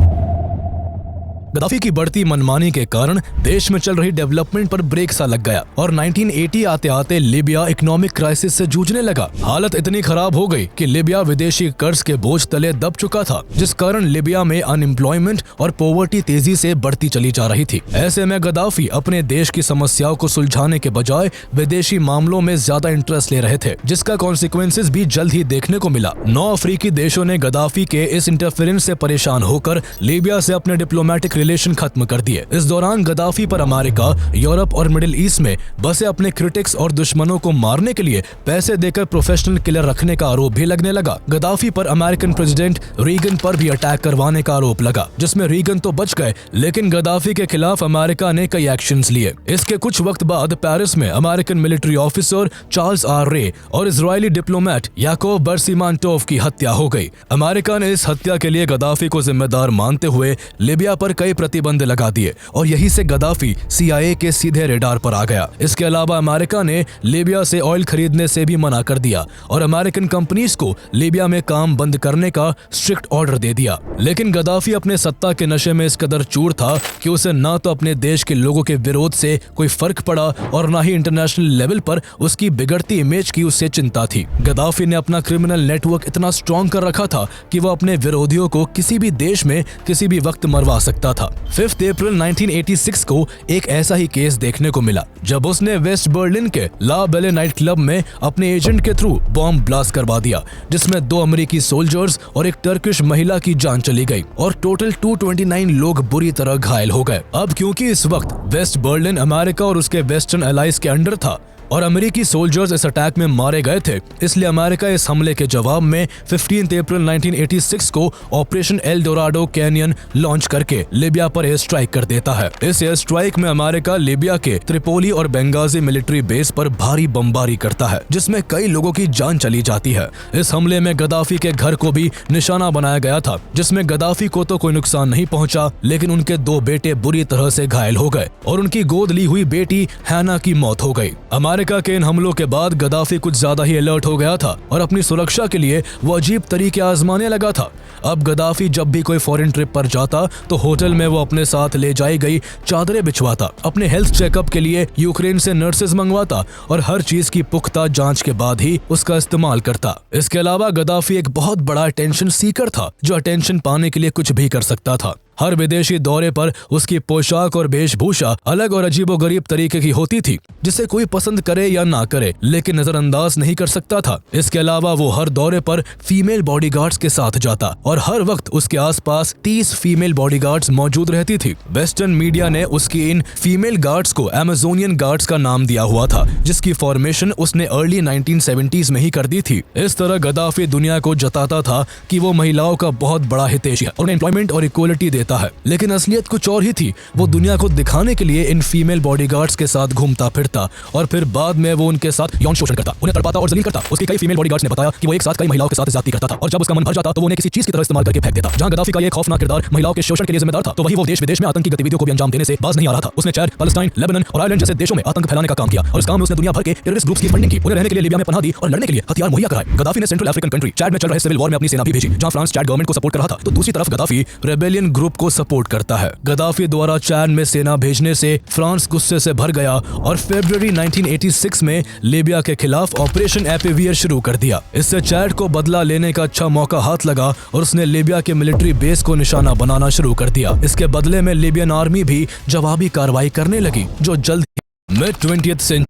गद्दाफी की बढ़ती मनमानी के कारण देश में चल रही डेवलपमेंट पर ब्रेक सा लग गया और 1980 आते आते लिबिया इकोनॉमिक क्राइसिस से जूझने लगा। हालत इतनी खराब हो गई कि लिबिया विदेशी कर्ज के बोझ तले दब चुका था, जिस कारण लिबिया में अनएम्प्लॉयमेंट और पॉवर्टी तेजी से बढ़ती चली जा रही थी। ऐसे में गद्दाफी अपने देश की समस्याओं को सुलझाने के बजाय विदेशी मामलों में ज्यादा इंटरेस्ट ले रहे थे, जिसका कॉन्सिक्वेंसेस भी जल्द ही देखने को मिला। 9 अफ्रीकी देशों ने गद्दाफी के इस इंटरफेरेंस से परेशान होकर लिबिया से अपने डिप्लोमेटिक रिलेशन खत्म कर दिए। इस दौरान गद्दाफी पर अमेरिका, यूरोप और मिडिल ईस्ट में बसे अपने क्रिटिक्स और दुश्मनों को मारने के लिए पैसे देकर प्रोफेशनल किलर रखने का आरोप भी लगने लगा। गद्दाफी पर अमेरिकन प्रेसिडेंट रीगन पर भी अटैक करवाने का आरोप लगा, जिसमें रीगन तो बच गए, लेकिन गद्दाफी के खिलाफ अमेरिका ने कई एक्शंस लिए। इसके कुछ वक्त बाद पेरिस में American military officer Charles R Ray और इजरायली डिप्लोमेट याकूब बर्सिमांटोव की हत्या हो गई। अमेरिका ने इस हत्या के लिए गद्दाफी को जिम्मेदार मानते हुए लिबिया पर कई प्रतिबंध लगा दिए और यही से गद्दाफी CIA के सीधे रेडार पर आ गया। इसके अलावा अमेरिका ने लिबिया से ऑयल खरीदने से भी मना कर दिया और अमेरिकन कंपनीज को लिबिया में काम बंद करने का स्ट्रिक्ट ऑर्डर दे दिया। लेकिन गद्दाफी अपने सत्ता के नशे में इस कदर चूर था कि उसे ना तो अपने देश के लोगों के विरोध से कोई फर्क पड़ा और ना ही इंटरनेशनल लेवल पर उसकी बिगड़ती इमेज की उसे चिंता थी। गद्दाफी ने अपना क्रिमिनल नेटवर्क इतना स्ट्रॉन्ग कर रखा था कि वो अपने विरोधियों को किसी भी देश में किसी भी वक्त मरवा सकता था। 5 अप्रैल 1986 को एक ऐसा ही केस देखने को मिला जब उसने वेस्ट बर्लिन के ला बेले नाइट क्लब में अपने एजेंट के थ्रू बॉम्ब ब्लास्ट करवा दिया, जिसमें 2 अमेरिकी सोल्जर्स और एक टर्किश महिला की जान चली गई और टोटल 229 लोग बुरी तरह घायल हो गए। अब क्योंकि इस वक्त वेस्ट बर्लिन अमेरिका और उसके वेस्टर्न एलाइज के अंडर था और अमेरिकी सोल्जर्स इस अटैक में मारे गए थे, इसलिए अमेरिका इस हमले के जवाब में 15 अप्रैल 1986 को operation L Dorado canyon launch करके लिबिया पर एयर स्ट्राइक कर देता है। इस एयर स्ट्राइक में अमेरिका लिबिया के त्रिपोली और बेंगाजी मिलिट्री बेस पर भारी बमबारी करता है, जिसमें कई लोगों की जान चली जाती है। इस हमले में गद्दाफी के घर को भी निशाना बनाया गया था, जिसमें गद्दाफी को तो कोई नुकसान नहीं पहुंचा, लेकिन उनके 2 बेटे बुरी तरह से घायल हो गए और उनकी गोद ली हुई बेटी हैना की मौत हो गई। अमेरिका के इन हमलों के बाद गद्दाफी कुछ ज्यादा ही अलर्ट हो गया था और अपनी सुरक्षा के लिए वो अजीब तरीके आजमाने लगा था। अब गद्दाफी जब भी कोई फॉरेन ट्रिप पर जाता तो होटल में वो अपने साथ ले जाई गई चादरें बिछवाता, अपने हेल्थ चेकअप के लिए यूक्रेन से नर्सेज मंगवाता और हर चीज की पुख्ता जांच के बाद ही उसका इस्तेमाल करता। इसके अलावा गद्दाफी एक बहुत बड़ा अटेंशन सीकर था, जो अटेंशन पाने के लिए कुछ भी कर सकता था। हर विदेशी दौरे पर उसकी पोशाक और वेशभूषा अलग और अजीबोगरीब तरीके की होती थी, जिसे कोई पसंद करे या ना करे लेकिन नजरअंदाज नहीं कर सकता था। इसके अलावा वो हर दौरे पर फीमेल बॉडीगार्ड्स के साथ जाता और हर वक्त उसके आसपास 30 फीमेल बॉडीगार्ड्स मौजूद रहती थी। वेस्टर्न मीडिया ने उसकी इन फीमेल गार्ड्स को अमेजोनियन गार्ड्स का नाम दिया हुआ था, जिसकी फॉर्मेशन उसने अर्ली 1970s में ही कर दी थी। इस तरह गद्दाफी दुनिया को जताता था कि वो महिलाओं का बहुत बड़ा हितैषी है और उन्हें एम्प्लॉयमेंट और इक्वलिटी देता करता है, लेकिन असलियत कुछ और ही थी। वो दुनिया को दिखाने के लिए इन फीमेल बॉडीगार्ड्स के साथ घूमता फिरता और फिर बाद में वो उनके साथ यौन शोषण करता, उन्हें तड़पाता और जलील करता। उसके कई फीमेल बॉडीगार्ड्स ने बताया कि वो एक साथ कई महिलाओं के साथ ज्यादती करता था और जब उसका मन भर जाता तो वो उन्हें किसी चीज की तरह इस्तेमाल करके फेंक देता। जहां गद्दाफी का ये खौफनाक किरदार महिलाओं के शोषण के लिए जिम्मेदार था, तो वही वो देश विदेश में आतंकी गतिविधियों को भी अंजाम देने से बाज नहीं आ रहा था। उसने चैद, पैलेस्टाइन, लेबनान और आयरलैंड जैसे देशों में आतंक फैलाने का काम किया और इस काम में उसने दुनिया भर के टेररिस्ट ग्रुप्स की फंडिंग की। उन्हें रहने के लिए लीबिया में पनाह दी और लड़ने के लिए हथियार मुहैया कराए। गद्दाफी ने सेंट्रल अफ्रीकन कंट्री चैड में चल रहे सिविल वॉर में अपनी सेना भी भेजी, जहां फ्रांस चैड गवर्नमेंट को सपोर्ट कर रहा था, तो दूसरी तरफ गद्दाफी रेबेलियन ग्रुप को सपोर्ट करता है। गद्दाफी द्वारा चैड में सेना भेजने से फ्रांस गुस्से से भर गया और फरवरी 1986 में लीबिया के खिलाफ ऑपरेशन एपिवियर शुरू कर दिया। इससे चैड को बदला लेने का अच्छा मौका हाथ लगा और उसने लीबिया के मिलिट्री बेस को निशाना बनाना शुरू कर दिया। इसके बदले में लीबियन आर्मी भी जवाबी कार्रवाई करने लगी, जो जल्द ही मिड 20th सेंचुरी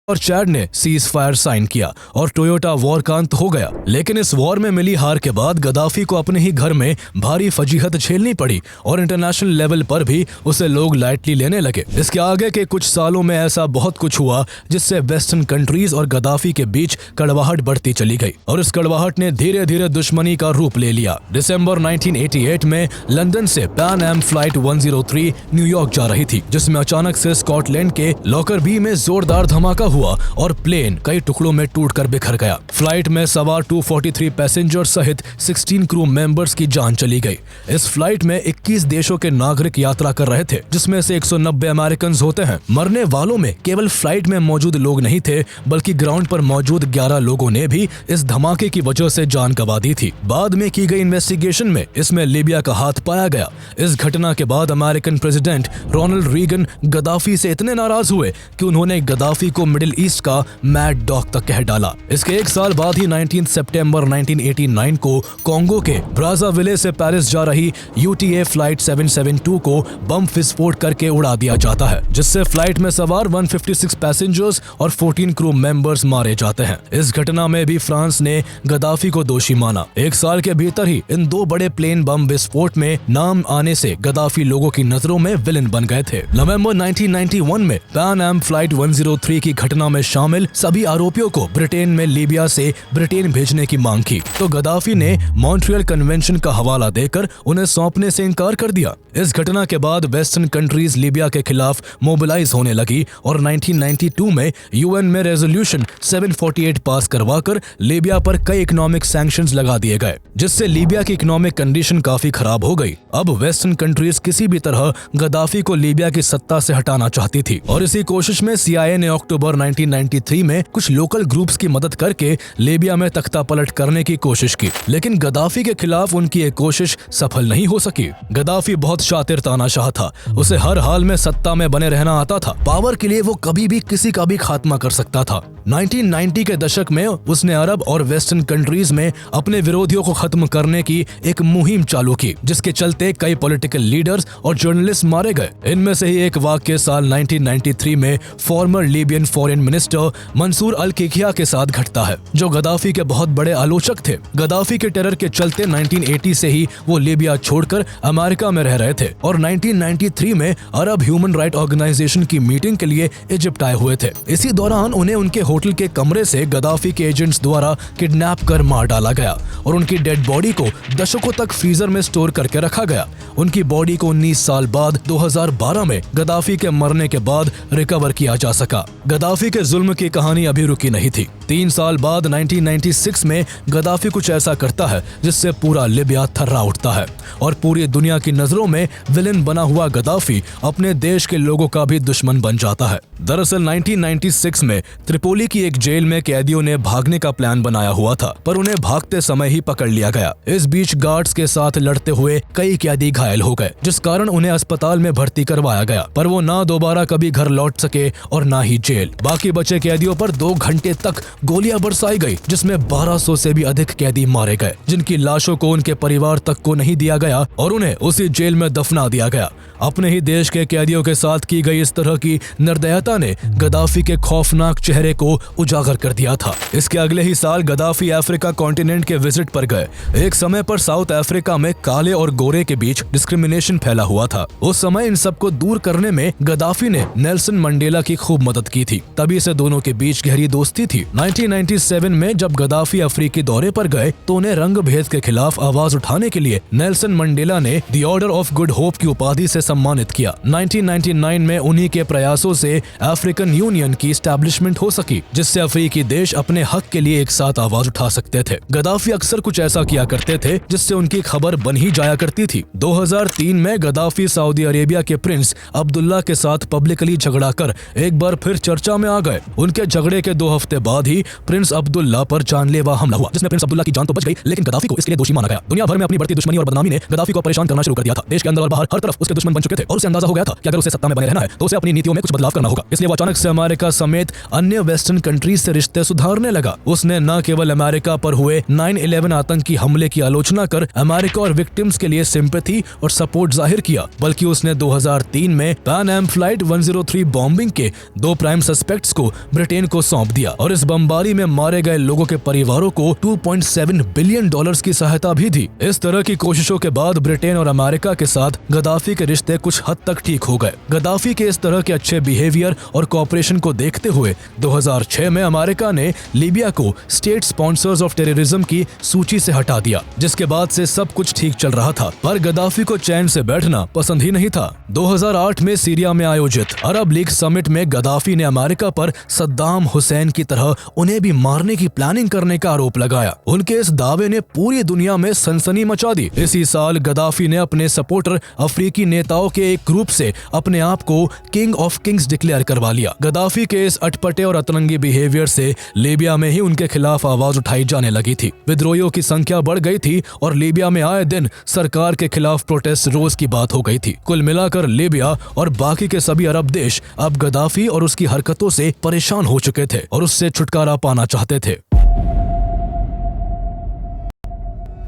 और चैड ने सीज फायर साइन किया और टोयोटा वॉर का अंत हो गया। लेकिन इस वॉर में मिली हार के बाद गद्दाफी को अपने ही घर में भारी फजीहत झेलनी पड़ी और इंटरनेशनल लेवल पर भी उसे लोग लाइटली लेने लगे। इसके आगे के कुछ सालों में ऐसा बहुत कुछ हुआ जिससे वेस्टर्न कंट्रीज और गद्दाफी के बीच कड़वाहट बढ़ती चली गई और इस कड़वाहट ने धीरे धीरे दुश्मनी का रूप ले लिया। दिसंबर 1988 में लंदन से पैन एम फ्लाइट 103 न्यूयॉर्क जा रही थी, जिसमें अचानक से स्कॉटलैंड के लॉकरबी में जोरदार धमाका हुआ और प्लेन कई टुकड़ों में टूटकर बिखर गया। फ्लाइट में सवार 243 पैसेंजर सहित 16 क्रू मेंबर्स की जान चली गई। इस फ्लाइट में 21 देशों के नागरिक यात्रा कर रहे थे, जिसमें से 190 अमेरिकन होते हैं। मरने वालों में केवल फ्लाइट में मौजूद लोग नहीं थे, बल्कि ग्राउंड पर मौजूद 11 लोगों ने भी इस धमाके की वजह से जान गंवा दी थी। बाद में की गई इन्वेस्टिगेशन में इसमें लीबिया का हाथ पाया गया। इस घटना के बाद American president Ronald Reagan Gaddafi से इतने नाराज हुए कि उन्होंने गद्दाफी को मिडिल ईस्ट का मैड डॉग तक कह डाला। इसके एक साल बाद ही 19 सितंबर 1989 को कोंगो के ब्राज़ाविले से पेरिस जा रही UTA फ्लाइट 772 को बम विस्फोट करके उड़ा दिया जाता है, जिससे फ्लाइट में सवार 156 पैसेंजर्स और 14 क्रू मेंबर्स मारे जाते हैं। इस घटना में भी फ्रांस ने गद्दाफी को दोषी माना। एक साल के भीतर ही इन दो बड़े प्लेन बम विस्फोट में नाम आने से गद्दाफी लोगों की नजरों में विलेन बन गए थे। नवंबर 1991 में पैन एम फ्लाइट 103 की घटना में शामिल सभी आरोपियों को ब्रिटेन में लीबिया से ब्रिटेन भेजने की मांग की, तो गद्दाफी ने मॉन्ट्रियल कन्वेंशन का हवाला देकर उन्हें सौंपने से इनकार कर दिया। इस घटना के बाद वेस्टर्न कंट्रीज लीबिया के खिलाफ मोबिलाइज होने लगी और 1992 में UN में रेजोल्यूशन 748 पास करवाकर लीबिया पर कई इकोनॉमिक सैंक्शंस लगा दिए गए, जिससे लीबिया की इकोनॉमिक कंडीशन काफी खराब हो गई। अब वेस्टर्न कंट्रीज किसी भी तरह गद्दाफी को लीबिया की सत्ता से हटाना चाहती थी और इसी कोशिश में CIA ने अक्टूबर 1993 में कुछ लोकल ग्रुप्स की मदद करके लीबिया में तख्ता पलट करने की कोशिश की, लेकिन गद्दाफी के खिलाफ उनकी ये कोशिश सफल नहीं हो सकी। गद्दाफी बहुत शातिर तानाशाह था, उसे हर हाल में सत्ता में बने रहना आता था। पावर के लिए वो कभी भी किसी का भी खात्मा कर सकता था। 1990 के दशक में उसने अरब और वेस्टर्न कंट्रीज में अपने विरोधियों को खत्म करने की एक मुहिम चालू की, जिसके चलते कई पॉलिटिकल लीडर्स और जर्नलिस्ट मारे गए। इनमें से ही एक वाकया साल 1993 में former Libyan foreign minister Mansour al Kikhia के साथ घटता है, जो गद्दाफी के बहुत बड़े आलोचक थे। गद्दाफी के टेरर के चलते 1980 से ही वो लीबिया छोड़कर अमेरिका में रह रहे थे और 1993 में अरब ह्यूमन राइट ऑर्गेनाइजेशन की मीटिंग के लिए इजिप्ट आए हुए थे। इसी दौरान उन्हें उनके होटल के कमरे से गद्दाफी के एजेंट्स द्वारा किडनैप कर मार डाला गया और उनकी डेड बॉडी को दशकों तक फ्रीजर में स्टोर करके रखा गया। उनकी बॉडी को 19 साल बाद 2012 में गद्दाफी के मरने के बाद रिकवर किया जा सका। गद्दाफी के जुल्म की कहानी अभी रुकी नहीं थी। 3 साल बाद 1996 में गद्दाफी कुछ ऐसा करता है जिससे पूरा लीबिया थर्रा उठता है और पूरी दुनिया की नजरों में विलेन बना हुआ गद्दाफी अपने देश के लोगों का भी दुश्मन बन जाता है। दरअसल 1996 में त्रिपोली की एक जेल में कैदियों ने भागने का प्लान बनाया हुआ था, पर उन्हें भागते समय ही पकड़ लिया गया। इस बीच गार्ड्स के साथ लड़ते हुए कई कैदी घायल हो गए, जिस कारण उन्हें अस्पताल में भर्ती करवाया गया, पर वो ना दोबारा कभी घर लौट सके और ना ही जेल। बाकी बचे कैदियों पर 2 घंटे तक गोलियां बरसाई गई, जिसमें 1200 से भी अधिक कैदी मारे गए, जिनकी लाशों को उनके परिवार तक को नहीं दिया गया और उन्हें उसी जेल में दफना दिया गया। अपने ही देश के कैदियों के साथ की गई इस तरह की निर्दयता ने गद्दाफी के खौफनाक चेहरे को उजागर कर दिया था। इसके अगले ही साल गद्दाफी अफ्रीका कॉन्टिनेंट के विजिट पर गए। एक समय पर साउथ अफ्रीका में काले और गोरे के बीच डिस्क्रिमिनेशन फैला हुआ था। उस समय इन सबको दूर करने में गद्दाफी ने नेल्सन मंडेला की खूब मदद की थी। तभी से दोनों के बीच गहरी दोस्ती थी। 1997 में जब गद्दाफी अफ्रीकी दौरे पर गए तो उन्हें रंग भेद के खिलाफ आवाज उठाने के लिए नेल्सन मंडेला ने the order of good hope की उपाधि से सम्मानित किया। 1999 में उन्हीं के प्रयासों से अफ्रीकन यूनियन की एस्टैब्लिशमेंट हो सकी, जिससे अफ्रीकी देश अपने हक के लिए एक साथ आवाज उठा सकते थे। गद्दाफी अक्सर कुछ ऐसा किया करते थे जिससे उनकी खबर बन ही जाया करती थी। 2003 में गद्दाफी सऊदी अरेबिया के प्रिंस अब्दुल्ला के साथ पब्लिकली झगड़ा कर एक बार फिर चर्चा में आ गए। उनके झगड़े के 2 हफ्ते बाद ही प्रिंस अब्दुल्ला पर जानलेवा हमला हुआ, जिसमें प्रिंस अब्दुल्ला की जान तो बच गई, लेकिन गद्दाफी को इसके लिए दोषी माना गया। दुनिया भर में अपनी बढ़ती दुश्मनी और बदनामी ने गद्दाफी को परेशान करना शुरू कर दिया था। देश के अंदर और बाहर हर तरफ उसके दुश्मन बन चुके थे और उसे अंदाजा हो गया था कि अगर उसे सत्ता में बने रहना है तो उसे अपनी नीतियों में कुछ बदलाव करना होगा। इसलिए वो अचानक से अमेरिका समेत अन्य वेस्टर्न कंट्रीज से रिश्ते सुधारने लगा। उसने न केवल अमेरिका पर हुए 9/11 आतंकी हमले की आलोचना कर अमेरिका और विक्टिम्स के लिए सिंपैथी और सपोर्ट जाहिर किया, बल्कि उसने 2003 में पैन एम फ्लाइट 103 बॉम्बिंग के 2 प्राइम सस्पेक्ट्स को ब्रिटेन को सौंप दिया और इस बमबारी में मारे गए लोगों के परिवारों को $2.7 बिलियन की सहायता भी दी। इस तरह की कोशिशों के बाद ब्रिटेन और अमेरिका के साथ गद्दाफी के रिश्ते कुछ हद तक ठीक हो गए। गद्दाफी के इस तरह के अच्छे बिहेवियर और कोऑपरेशन को देखते हुए 2006 में अमेरिका ने लीबिया को स्टेट स्पॉन्सर्स ऑफ टेररिज्म की सूची से हटा दिया, जिसके बाद से सब कुछ ठीक चल रहा था। पर गद्दाफी को चैन से बैठना पसंद ही नहीं था। 2008 में सीरिया में आयोजित अरब लीग समिट में गद्दाफी ने अमेरिका पर सद्दाम हुसैन की तरह उन्हें भी मारने की प्लानिंग करने का आरोप लगाया। उनके इस दावे ने पूरी दुनिया में सनसनी मचा दी। इसी साल गद्दाफी ने अपने सपोर्टर अफ्रीकी नेताओं के एक ग्रुप से अपने आप को किंग ऑफ किंग्स डिक्लेयर करवा लिया। गद्दाफी के इस अटपटे और अतरंगी बिहेवियर से लीबिया में ही उनके खिलाफ आवाज उठाई जाने लगी थी। विद्रोहियों की संख्या बढ़ गई थी और लीबिया में आए दिन सरकार के खिलाफ प्रोटेस्ट रोज की बात हो गई थी। कुल मिलाकर लीबिया और बाकी के सभी अरब देश अब गद्दाफी और उसकी हरकतों से परेशान हो चुके थे और उससे छुटकारा पाना चाहते थे।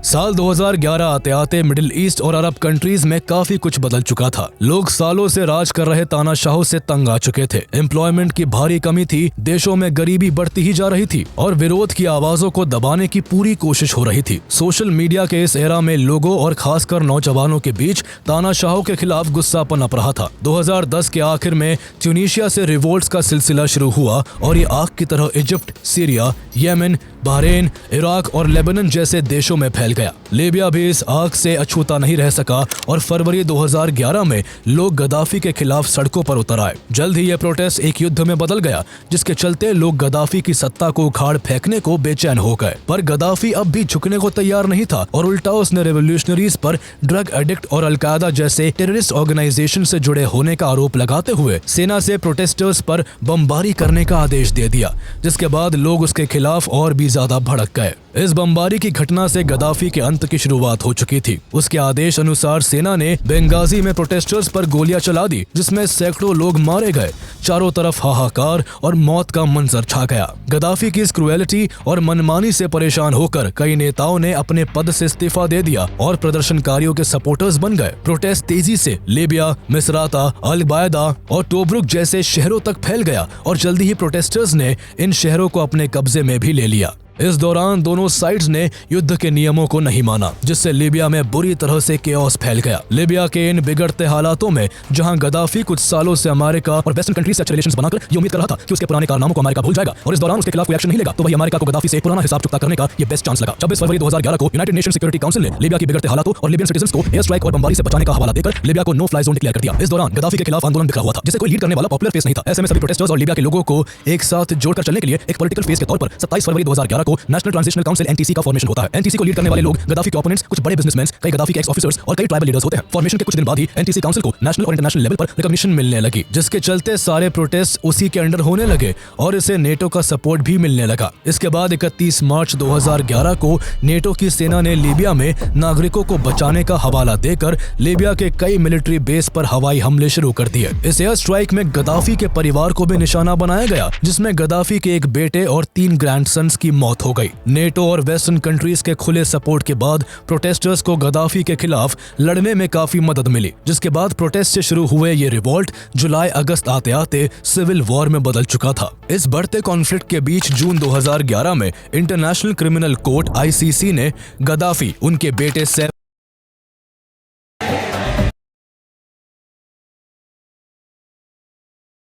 साल 2011 आते आते मिडिल ईस्ट और अरब कंट्रीज में काफी कुछ बदल चुका था। लोग सालों से राज कर रहे तानाशाहों से तंग आ चुके थे। एम्प्लॉयमेंट की भारी कमी थी, देशों में गरीबी बढ़ती ही जा रही थी और विरोध की आवाजों को दबाने की पूरी कोशिश हो रही थी। सोशल मीडिया के इस एरा में लोगों और खासकर नौजवानों के बीच तानाशाहों के खिलाफ गुस्सा पनप रहा था। 2010 के आखिर में ट्यूनीशिया से रिवोल्ट्स का सिलसिला शुरू हुआ और ये आग की तरह Egypt, Syria, Yemen, Bahrain, Iraq और लेबनान जैसे देशों में फैल गया। लीबिया भी इस आग से अछूता नहीं रह सका और फरवरी 2011 में लोग गद्दाफी के खिलाफ सड़कों पर उतर आए। जल्द ही यह प्रोटेस्ट एक युद्ध में बदल गया, जिसके चलते लोग गद्दाफी की सत्ता को उखाड़ फेंकने को बेचैन हो गए। पर गद्दाफी अब भी झुकने को तैयार नहीं था और उल्टा उसने रेवोल्यूशनरीज पर ड्रग एडिक्ट और अलकायदा जैसे टेररिस्ट ऑर्गेनाइजेशन से जुड़े होने का आरोप लगाते हुए सेना से प्रोटेस्टर्स पर बमबारी करने का आदेश दे दिया, जिसके बाद लोग उसके खिलाफ और भी ज्यादा भड़क गए। इस बमबारी की घटना से गद्दाफी के अंत की शुरुआत हो चुकी थी। उसके आदेश अनुसार सेना ने बेंगाजी में प्रोटेस्टर्स पर गोलियां चला दी, जिसमें सैकड़ों लोग मारे गए। चारों तरफ हाहाकार और मौत का मंजर छा गया। गद्दाफी की इस क्रूएलिटी और मनमानी से परेशान होकर कई नेताओं ने अपने पद से इस्तीफा दे दिया और प्रदर्शनकारियों के सपोर्टर्स बन गए। प्रोटेस्ट तेजी से लीबिया, मिसराता, अल-बायदा और टोब्रुक जैसे शहरों तक फैल गया और जल्दी ही प्रोटेस्टर्स ने इन शहरों को अपने कब्जे में भी ले लिया। इस दौरान दोनों साइड्स ने युद्ध के नियमों को नहीं माना, जिससे लीबिया में बुरी तरह से केओस फैल गया। लीबिया के इन बिगड़ते हालातों में जहां गद्दाफी कुछ सालों से अमेरिका और वेस्टर्न कंट्रीज से अच्छे रिलेशंस बनाकर ये उम्मीद कर रहा था कि उसके पुराने कारनामों को अमेरिका भूल जाएगा और इस दौरान उसके खिलाफ कोई एक्शन नहीं लेगा, तो वही अमेरिका को गद्दाफी से पुराना हिसाब चुकता करने का ये बेस्ट चांस लगा। 26 फरवरी 2011 को यूनाइटेड नेशन सिक्योरिटी काउंसिल ने लीबिया की बिगड़ते हालातों और लीबियन सिटीजंस को एयर स्ट्राइक और बमबारी से बचाने का हवाला देकर लीबिया को नो फ्लाई जोन डिक्लेयर कर दिया। इस दौरान गद्दाफी के खिलाफ आंदोलन बिखरा हुआ था, जिसे कोई लीड करने वाला पॉपुलर फेस नहीं था। ऐसे में सभी प्रोटेस्टर्स और लीबिया के लोगों को एक साथ जोड़कर चलने के लिए एक पॉलिटिकल फेस के तौर पर 27 फरवरी 2011 को नेशनल ट्रांजिशनल काउंसिल एनटीसी का फॉर्मेशन होता है। एनटीसी को लीड करने वाले लोग गद्दाफी के ओपोनेंट्स, कुछ बड़े बिजनेसमैन, कई गद्दाफी के एक्स ऑफिसर्स और कई ट्राइबल लीडर्स होते हैं। फॉर्मेशन के कुछ दिन बाद ही एनटीसी काउंसिल को नेशनल और इंटरनेशनल लेवल पर रिकॉग्निशन मिलने लगी, जिसके चलते सारे प्रोटेस्ट उसी के अंडर होने लगे और इसे नेटो का सपोर्ट भी मिलने लगा। इसके बाद 31 मार्च 2011 को नेटो की सेना ने लीबिया में नागरिकों को बचाने का हवाला देकर लीबिया के कई मिलिट्री बेस पर हवाई हमले शुरू कर दिए। इस एयर स्ट्राइक में गद्दाफी के परिवार को भी निशाना बनाया गया, जिसमें गद्दाफी के एक बेटे और 3 ग्रैंडसन्स की मौत हो गई। नेटो और वेस्टर्न कंट्रीज के खुले सपोर्ट के बाद प्रोटेस्टर्स को गद्दाफी के खिलाफ लड़ने में काफी मदद मिली, जिसके बाद प्रोटेस्ट से शुरू हुए ये रिवोल्ट जुलाई अगस्त आते आते सिविल वॉर में बदल चुका था। इस बढ़ते कॉन्फ्लिक्ट के बीच जून 2011 में इंटरनेशनल क्रिमिनल कोर्ट आईसीसी ने गद्दाफी, उनके बेटे सैफ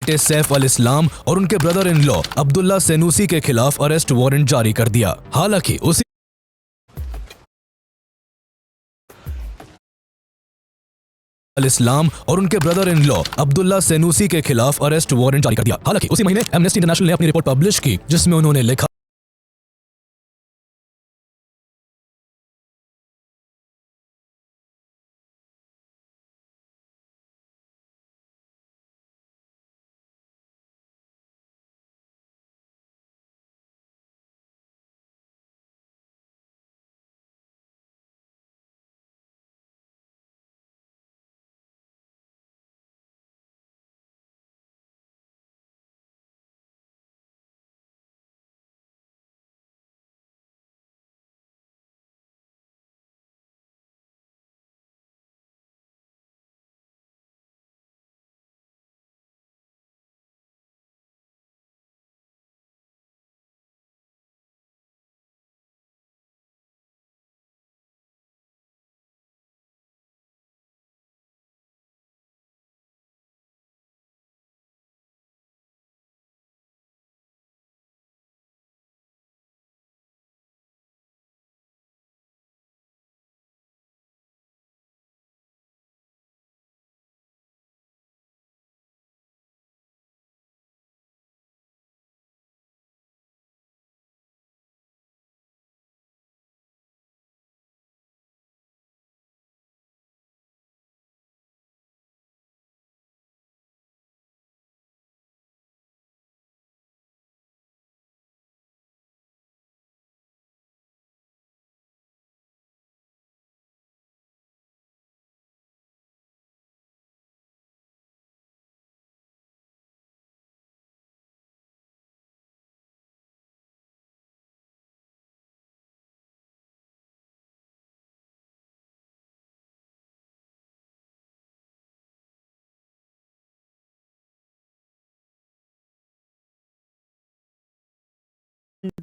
बेटे सैफ अल इस्लाम और उनके ब्रदर इन लॉ अब्दुल्ला सेनूसी के खिलाफ अरेस्ट वारंट जारी कर दिया। हालांकि उसी अल इस्लाम और उनके ब्रदर इन लॉ अब्दुल्ला सेनूसी के खिलाफ अरेस्ट वारंट जारी कर दिया। हालांकि उसी महीने एमनेस्टी इंटरनेशनल ने अपनी रिपोर्ट पब्लिश की जिसमें उन्होंने लिखा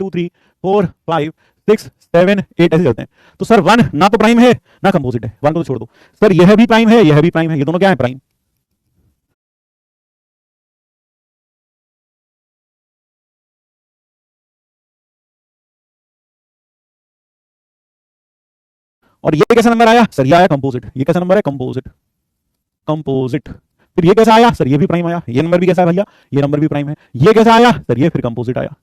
two three four five six seven eight ऐसे चलते हैं। तो सर वन ना तो प्राइम है ना कंपोजिट है, वन को तो छोड़ दो। सर यह भी प्राइम है, यह भी प्राइम है, ये दोनों क्या है? प्राइम। और ये कैसा नंबर आया? सर ये आया कंपोजिट। ये कैसा नंबर है? कंपोजिट। कंपोजिट। फिर ये कैसा आया? सर ये भी प्राइम आया। ये नंबर भी कैसा है भैया? ये नंबर भी प्राइम है। ये कैसा आया? सर ये फिर कंपोजिट आया।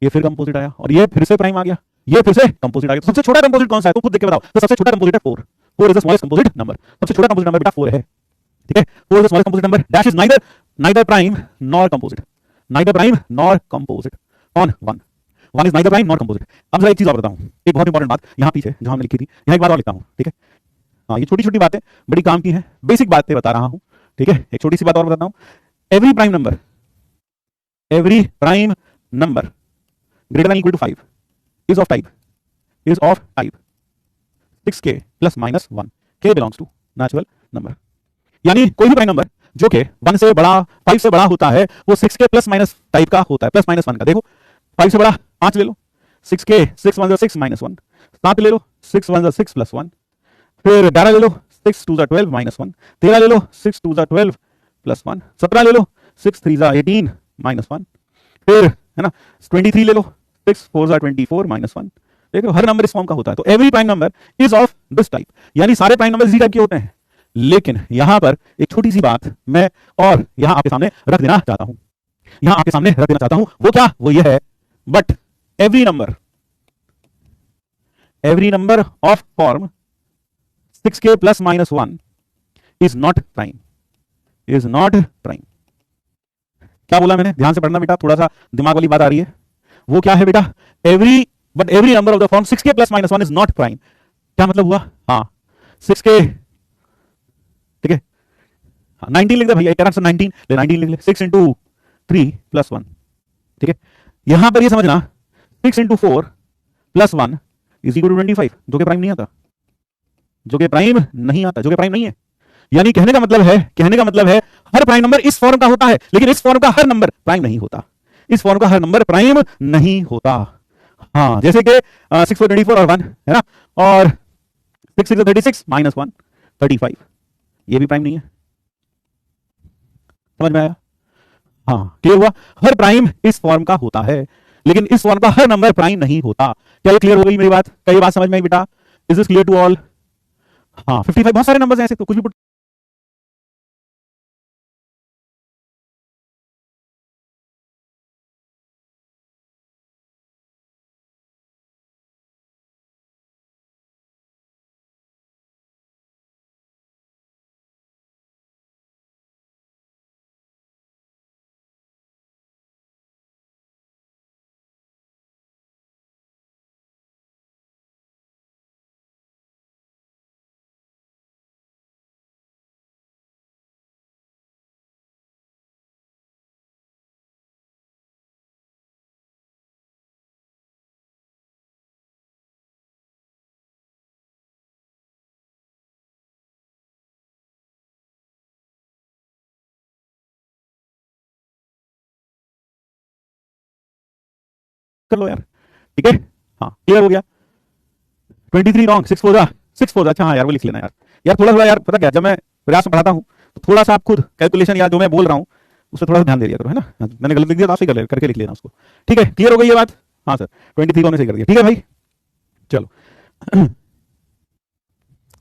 ये फिर कंपोजिट आया और ये फिर से प्राइम आ गया। ये फिर से कंपोजिट आ गया। तो सबसे छोटा कंपोजिट कौन सा है? तो खुद देख के बताओ। तो सबसे छोटा कंपोजिट है 4। 4 is the smallest composite number. सबसे छोटा कंपोजिट नंबर बेटा 4 है। ठीक है, 4 is the smallest composite number. Dash is neither prime nor composite. Neither prime nor composite on 1। 1 is neither prime nor composite. अब जरा एक चीज और बताता हूं, एक बहुत इंपॉर्टेंट बात यहां पीछे जहां मैंने लिखी थी, यहां एक बात और लिखता हूं। ठीक है, हाँ ये छोटी छोटी बातें बड़ी काम की हैं, बेसिक बातें बता रहा हूं। ठीक है, एक छोटी सी बात और बताता हूं। Every prime number greater than equal to 5 is of type 6k plus minus 1। k belongs to natural number। यानी कोई भी प्राइम नंबर जो कि 1 से बड़ा 5 से बड़ा होता है वो 6k प्लस माइनस टाइप का होता है, प्लस माइनस 1 का। देखो 5 से बड़ा 5 ले लो, 6k 6 1 6 minus 1। 7 ले लो, 6 1 6 plus 1। फिर 11 ले लो, 6 2 12 minus 1। 13 ले लो, 6 2 12 plus 1। 17 ले लो, 6 3 18 minus 1। फिर है ना 23 ले लो, 6 4 24 minus 1। देखो हर नंबर इस फॉर्म का होता है। तो every prime number is of this type, यानी सारे प्राइम नंबर इसी टाइप के होते हैं। लेकिन यहां पर एक छोटी सी बात मैं और यहां आपके सामने रख देना चाहता हूं, वो क्या? वो ये है, but every number of form 6k plus minus 1 is not prime. क्या बोला मैंने? ध्यान से पढ़ना बेटा, थोड़ा सा दिमाग वाली बात आ रही है। वो क्या है बेटा? Every number of the form 6k plus minus 1 is not prime. क्या मतलब हुआ? हाँ 6k, ठीक है, 19 लिख दे भैया, एक आंसर 19 ले, 19 लिख ले। 6 इंटू 3 प्लस 1। ठीक है, यहां पर ये समझना 6 into 4 plus 1 is equal to 25, जो कि प्राइम नहीं आता, जो कि प्राइम नहीं है। यानी कहने का मतलब है हर प्राइम नंबर इस फॉर्म का होता है, लेकिन इस फॉर्म का हर नंबर प्राइम नहीं होता। हाँ, जैसे कि 6 4 24 और 1 है ना, और 6 6 36 माइनस 1 35, ये भी प्राइम नहीं है। समझ में आया? हाँ क्लियर हुआ। हर प्राइम इस फॉर्म का होता है, लेकिन इस फॉर्म का हर नंबर प्राइम नहीं होता। क्या ये क्लियर हो गई मेरी बात? क्या ये बात समझ में आई बेटा? Is this clear to all? हाँ 55 बहुत सारे नंबर्स हैं ऐसे, तो कुछ भी कर लो यार, ठीक है। हाँ क्लियर हो गया। 23 रॉन्ग, 6 4 अच्छा हाँ यार वो लिख लेना यार। यार थोड़ा थोड़ा यार, पता क्या, जब मैं प्रयास में पढ़ाता हूँ तो थोड़ा सा आप खुद कैलकुलेशन या जो मैं बोल रहा हूँ उस पर थोड़ा सा ध्यान दे दिया करो, है ना। मैंने गलत लिख दिया तो आप ही करके लिख लेना उसको, ठीक है। क्लियर हो गई ये बात? हाँ सर 23 को हमने सही कर दिया, ठीक है भाई। चलो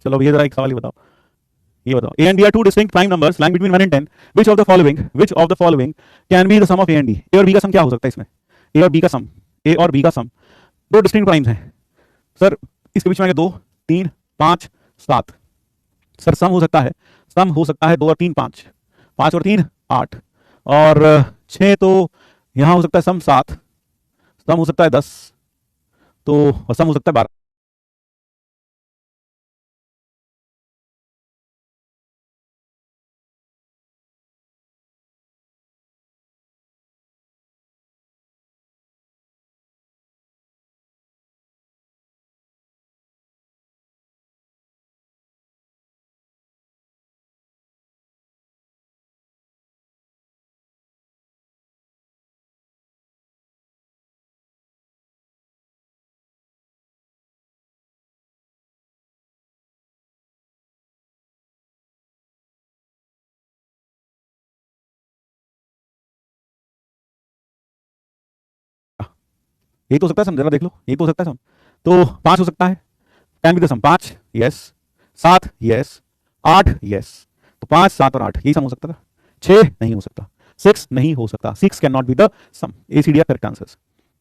चलो भैया जरा एक सवाल ही बताओ, ये बताओ A and B are two distinct prime numbers lying between 1 and 10, which of the following can be the sum of A and B. A और बी का सम क्या हो सकता है इसमें? ए और बी का सम, ए और बी का सम, दो डिस्टिंक्ट प्राइम्स हैं सर, इसके बीच में आगे 2 3 5 7। सर सम हो सकता है, सम हो सकता है 2 और 3 5, 5 और 3 8, और 6 तो यहां हो सकता है सम 7, सम हो सकता है 10, तो और सम हो सकता है 12। यही तो हो सकता है सम, जरा देख लो, यही तो हो सकता है सम। तो 5 हो सकता है, can be the sum, 5 yes, 7 yes, 8 yes, तो 5 7 और 8 यही सम हो सकता था। 6 नहीं हो सकता, 6 नहीं हो सकता, 6 can not be the sum. ACD correct answer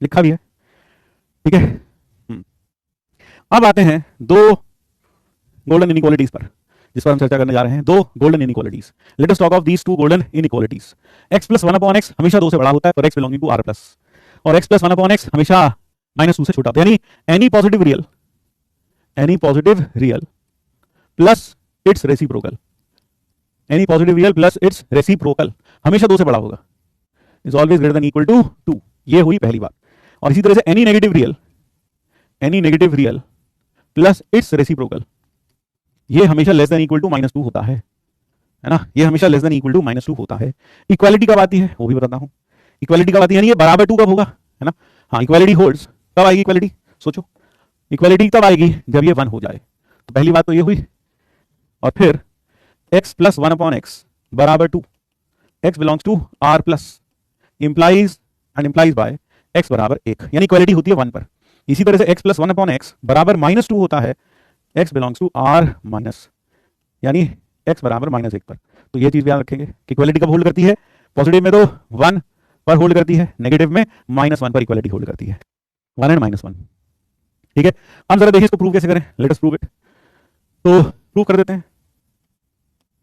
लिखा भी है, ठीक है। अब आते हैं दो गोल्डन इनइक्वालिटीज पर, जिस पर हम चर्चा करने जा रहे हैं। दो golden inequalities, let us talk of these two golden inequalities. x plus 1 upon x हमेशा 2 से बड़ा होता है for x belonging to r plus, और x प्लस 1 अपॉन x हमेशा -2 से छोटा होता है। यानी any positive real plus its reciprocal, any positive real plus its reciprocal हमेशा 2 से बड़ा होगा, is always greater than equal to 2। ये हुई पहली बात। और इसी तरह से any negative real plus its reciprocal, ये हमेशा लेस देन इक्वल टू -2 होता है ना, ये हमेशा लेस देन इक्वल टू -2 होता है। इक्वालिटी कब आती है वो भी बताता हूं। इक्वालिटी कब आती है, यानी ये बराबर 2 कब होगा, है ना। हाँ इक्वालिटी होल्ड्स कब आएगी इक्वालिटी, सोचो इक्वालिटी तब आएगी जब ये 1 हो जाए। तो पहली बात तो ये हुई। और फिर x प्लस 1 अपॉन x बराबर 2, x belongs to r plus implies by x बराबर 1, यानी इक्वालिटी होती है 1 पर। इसी तरह से x प्लस 1 अपॉन x बराबर -2 होता है x belongs to r minus, यानी x बराबर -1 पर। तो ये चीज याद रखेंगे कि इक्वालिटी कब होल्ड करती है, पॉजिटिव में तो 1 पर होल्ड करती है, नेगेटिव में -1 पर इक्वालिटी होल्ड करती है, 1 and -1, ठीक है। हम जरा देखिए इसको प्रूव कैसे करें, लेट अस प्रूव इट। तो प्रूव कर देते हैं,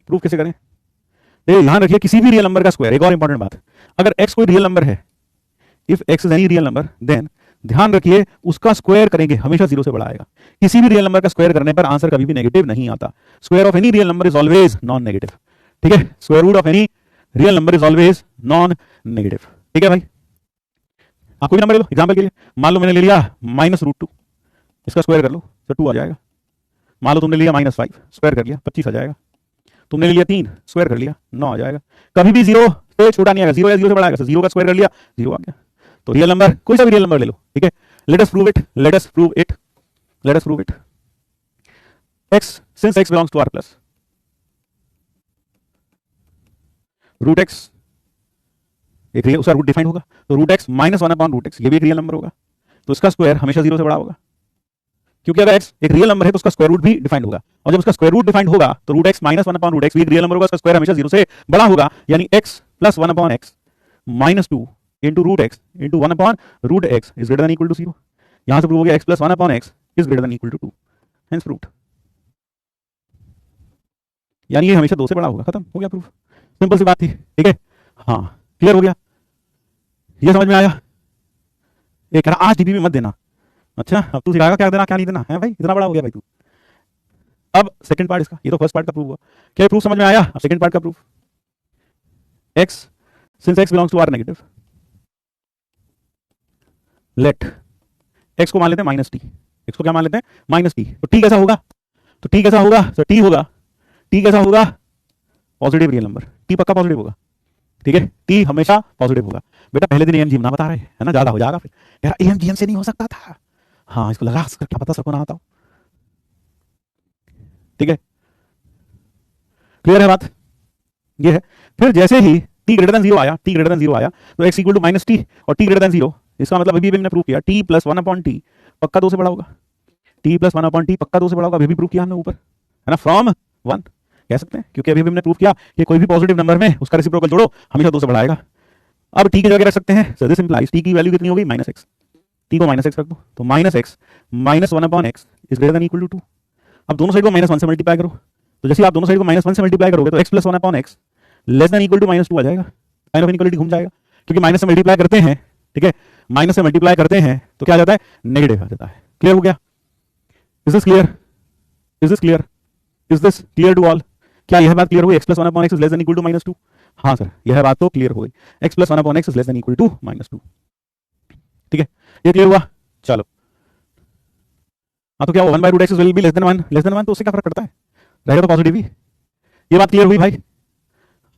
प्रूव कैसे करें। देखिए ध्यान रखिए किसी भी रियल नंबर का स्क्वायर, एक और इंपॉर्टेंट बात, अगर x कोई रियल नंबर है, if x is any real number then ध्यान रखिए उसका स्क्वायर करेंगे हमेशा 0 से बड़ा आएगा। किसी भी रियल नंबर का स्क्वायर करने पर आंसर कभी भी नेगेटिव नहीं आता। Square of any real number is always non negative, ठीक है। Square root of any real number is always non negative, ठीक है भाई। आप कोई नंबर ले लो एग्जांपल के लिए, मान लो मैंने ले लिया -√2, इसका स्क्वायर कर लो तो 2 आ जाएगा। मान लो तुमने लिया -5, स्क्वायर कर लिया 25 आ जाएगा। तुमने लिया 3, स्क्वायर कर लिया 9 आ जाएगा। कभी भी 0 से छोटा नहीं आएगा, 0 या 0 से बड़ा आएगा। 0 का स्क्वायर कर लिया 0 आ गया। तो रियल नंबर कोई सा भी रियल नंबर ले लो, ठीक है। Let us prove it. x since x belongs to r plus, root x एक रियल, उसका रूट डिफाइंड होगा, तो रूट एक्स माइनस 1/√x, ये भी एक रियल नंबर होगा, तो इसका स्क्वायर हमेशा 0 से बड़ा होगा, क्योंकि अगर x एक रियल नंबर है तो उसका स्क्वायर रूट भी डिफाइंड होगा, और जब उसका स्क्वायर रूट डिफाइंड होगा तो रूट एक्स माइनस 1/√x भी एक रियल नंबर होगा, उसका स्क्वायर हमेशा 0 से बड़ा होगा, यानी x plus 1/x minus 2 into root x into 1/√x is greater than equal to 0। यहां से प्रूव हो गया x plus 1/x is greater than equal to 2, hence proved, यानी ये हमेशा 2 से बड़ा होगा, खत्म हो गया प्रूफ, सिंपल सी बात थी, ठीक है। हाँ क्लियर हो गया, ये समझ में आया। ये कह रहा आज डीबी में मत देना, अच्छा अब तू सिखाएगा क्या देना क्या नहीं देना है भाई, इतना बड़ा हो गया भाई तू। अब सेकंड पार्ट इसका, ये तो फर्स्ट पार्ट का प्रूफ हुआ, क्या प्रूफ समझ में आया? अब सेकंड पार्ट का proof, x since x belongs to r negative, let x को मान लेते हैं माइनस टी, x को क्या मान लेते हैं माइनस टी, तो t कैसा होगा, तो t कैसा होगा, तो t होगा, t कैसा होगा पॉजिटिव रियल नंबर, t पक्का पॉजिटिव होगा, ठीक है, t हमेशा पॉजिटिव होगा। बेटा पहले दिन एएमजीएम ना बता रहे है ना, ज्यादा हो जाएगा फिर, यार एएमजीएम से नहीं हो सकता था, हाँ इसको लगा क्या पता सबको ना आता हो, ठीक है, क्लियर है बात, ये है। फिर जैसे ही t ग्रेटर देन 0 आया, t ग्रेटर देन 0 आया तो x equal to minus t और t ग्रेटर देन 0, इसका मतलब अभी भी हमने प्रूव किया t प्लस 1/t पक्का 2 से बड़ा होगा, t प्लस 1/t पक्का 2 से बड़ा होगा, अभी भी प्रूव किया हमने ऊपर, है ना, फ्रॉम 1 कह सकते हैं, क्योंकि अभी भी हमने प्रूव किया कि कोई भी पॉजिटिव नंबर में उसका रेसिप्रोकल जोड़ो हमेशा 2 से बड़ा आएगा। अब t की जगह रख सकते हैं, सो दिस इंप्लाइज t की वैल्यू कितनी होगी माइनस एक्स, t को माइनस एक्स रख दो, तो minus x minus 1/x is greater than equal to 2। अब दोनों साइड को माइनस 1 से मल्टीप्लाई करो, तो जैसे आप दोनों साइड को माइनस 1 से मल्टीप्लाई करोगे तो x plus 1/x less than equal to minus 2 आ जाएगा, साइन ऑफ इनइक्वालिटी घूम जाएगा, क्योंकि माइनस से मल्टीप्लाई करते हैं, ठीक है, माइनस से मल्टीप्लाई करते हैं तो क्या आ जाता है नेगेटिव आ जाता है। क्लियर हो गया, is this clear, is this clear, is this clear to all? क्या यह बात क्लियर हो गई, x plus 1/x is less than equal to minus 2? हाँ सर यह बात तो क्लियर हो गई, x plus 1/x is less than equal to minus 2, ठीक है, ये क्लियर हुआ। चलो हाँ तो क्या 1/√x will be less than 1, less than 1 तो उससे क्या फर्क पड़ता है, रहेगा तो पॉजिटिव ही, ये बात क्लियर हुई भाई।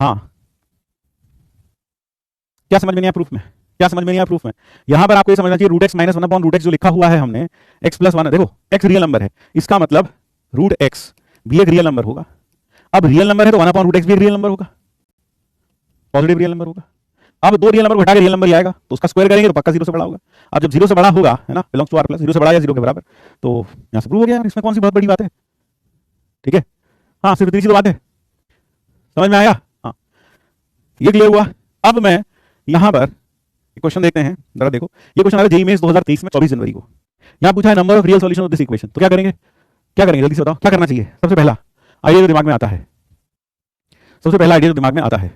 हाँ क्या समझ में नहीं आया प्रूफ में, क्या समझ में नहीं आया प्रूफ में, यहां पर आपको ये समझना चाहिए रूट एक्स माइनस 1/√x जो लिखा हुआ है हमने, x प्लस 1, देखो x रियल नंबर है, इसका मतलब रूट एक्स भी एक रियल नंबर होगा, अब रियल नंबर है तो 1/√x भी एक रियल नंबर होगा, पॉजिटिव रियल नंबर होगा। अब दो रियल नंबर को हटा के रियल नंबर ही आएगा तो उसका स्क्वायर करेंगे तो पक्का 0 से बड़ा होगा, अब जब 0 से बड़ा होगा है ना, बिलोंग्स टू r प्लस 0 से बड़ा या 0 के बराबर, तो यहां से प्रूव हो गया, इसमें कौन सी बहुत बड़ी बात है, ठीक है। हाँ सिर्फ इतनी सी तो बात है, समझ में आया, हाँ ये क्लियर हुआ। अब मैं यहां पर क्वेश्चन देखते हैं, जरा देखो, ये क्वेश्चन आया जेईई मेंस 2023 में 24 जनवरी को, यहां पूछा है number of real solution of this equation, तो क्या करेंगे, क्या करेंगे जल्दी से बताओ, क्या करना चाहिए, सबसे पहला आइडिया जो दिमाग में आता है, सबसे पहला आइडिया जो दिमाग में आता है,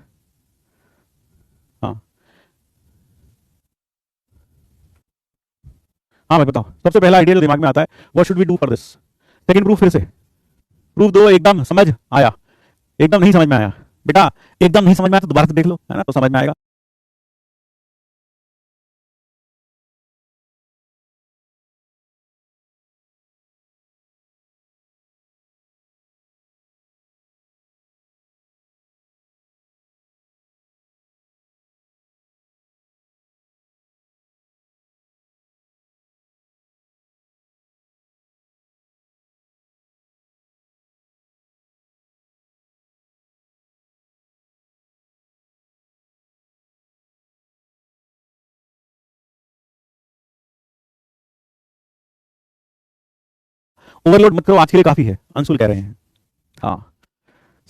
हाँ हाँ भाई बताओ, सबसे पहला आइडिया जो दिमाग में आता है, what should we do for this. Second proof, फिर से प्रूफ दो, एकदम समझ आया, एकदम नहीं समझ में आया बेटा, एकदम नहीं समझ में आया तो दोबारा से देख लो, है ना, तो समझ में आएगा। ओवरलोड मत करो, आज के लिए काफी है, अंशुल कह रहे हैं। हाँ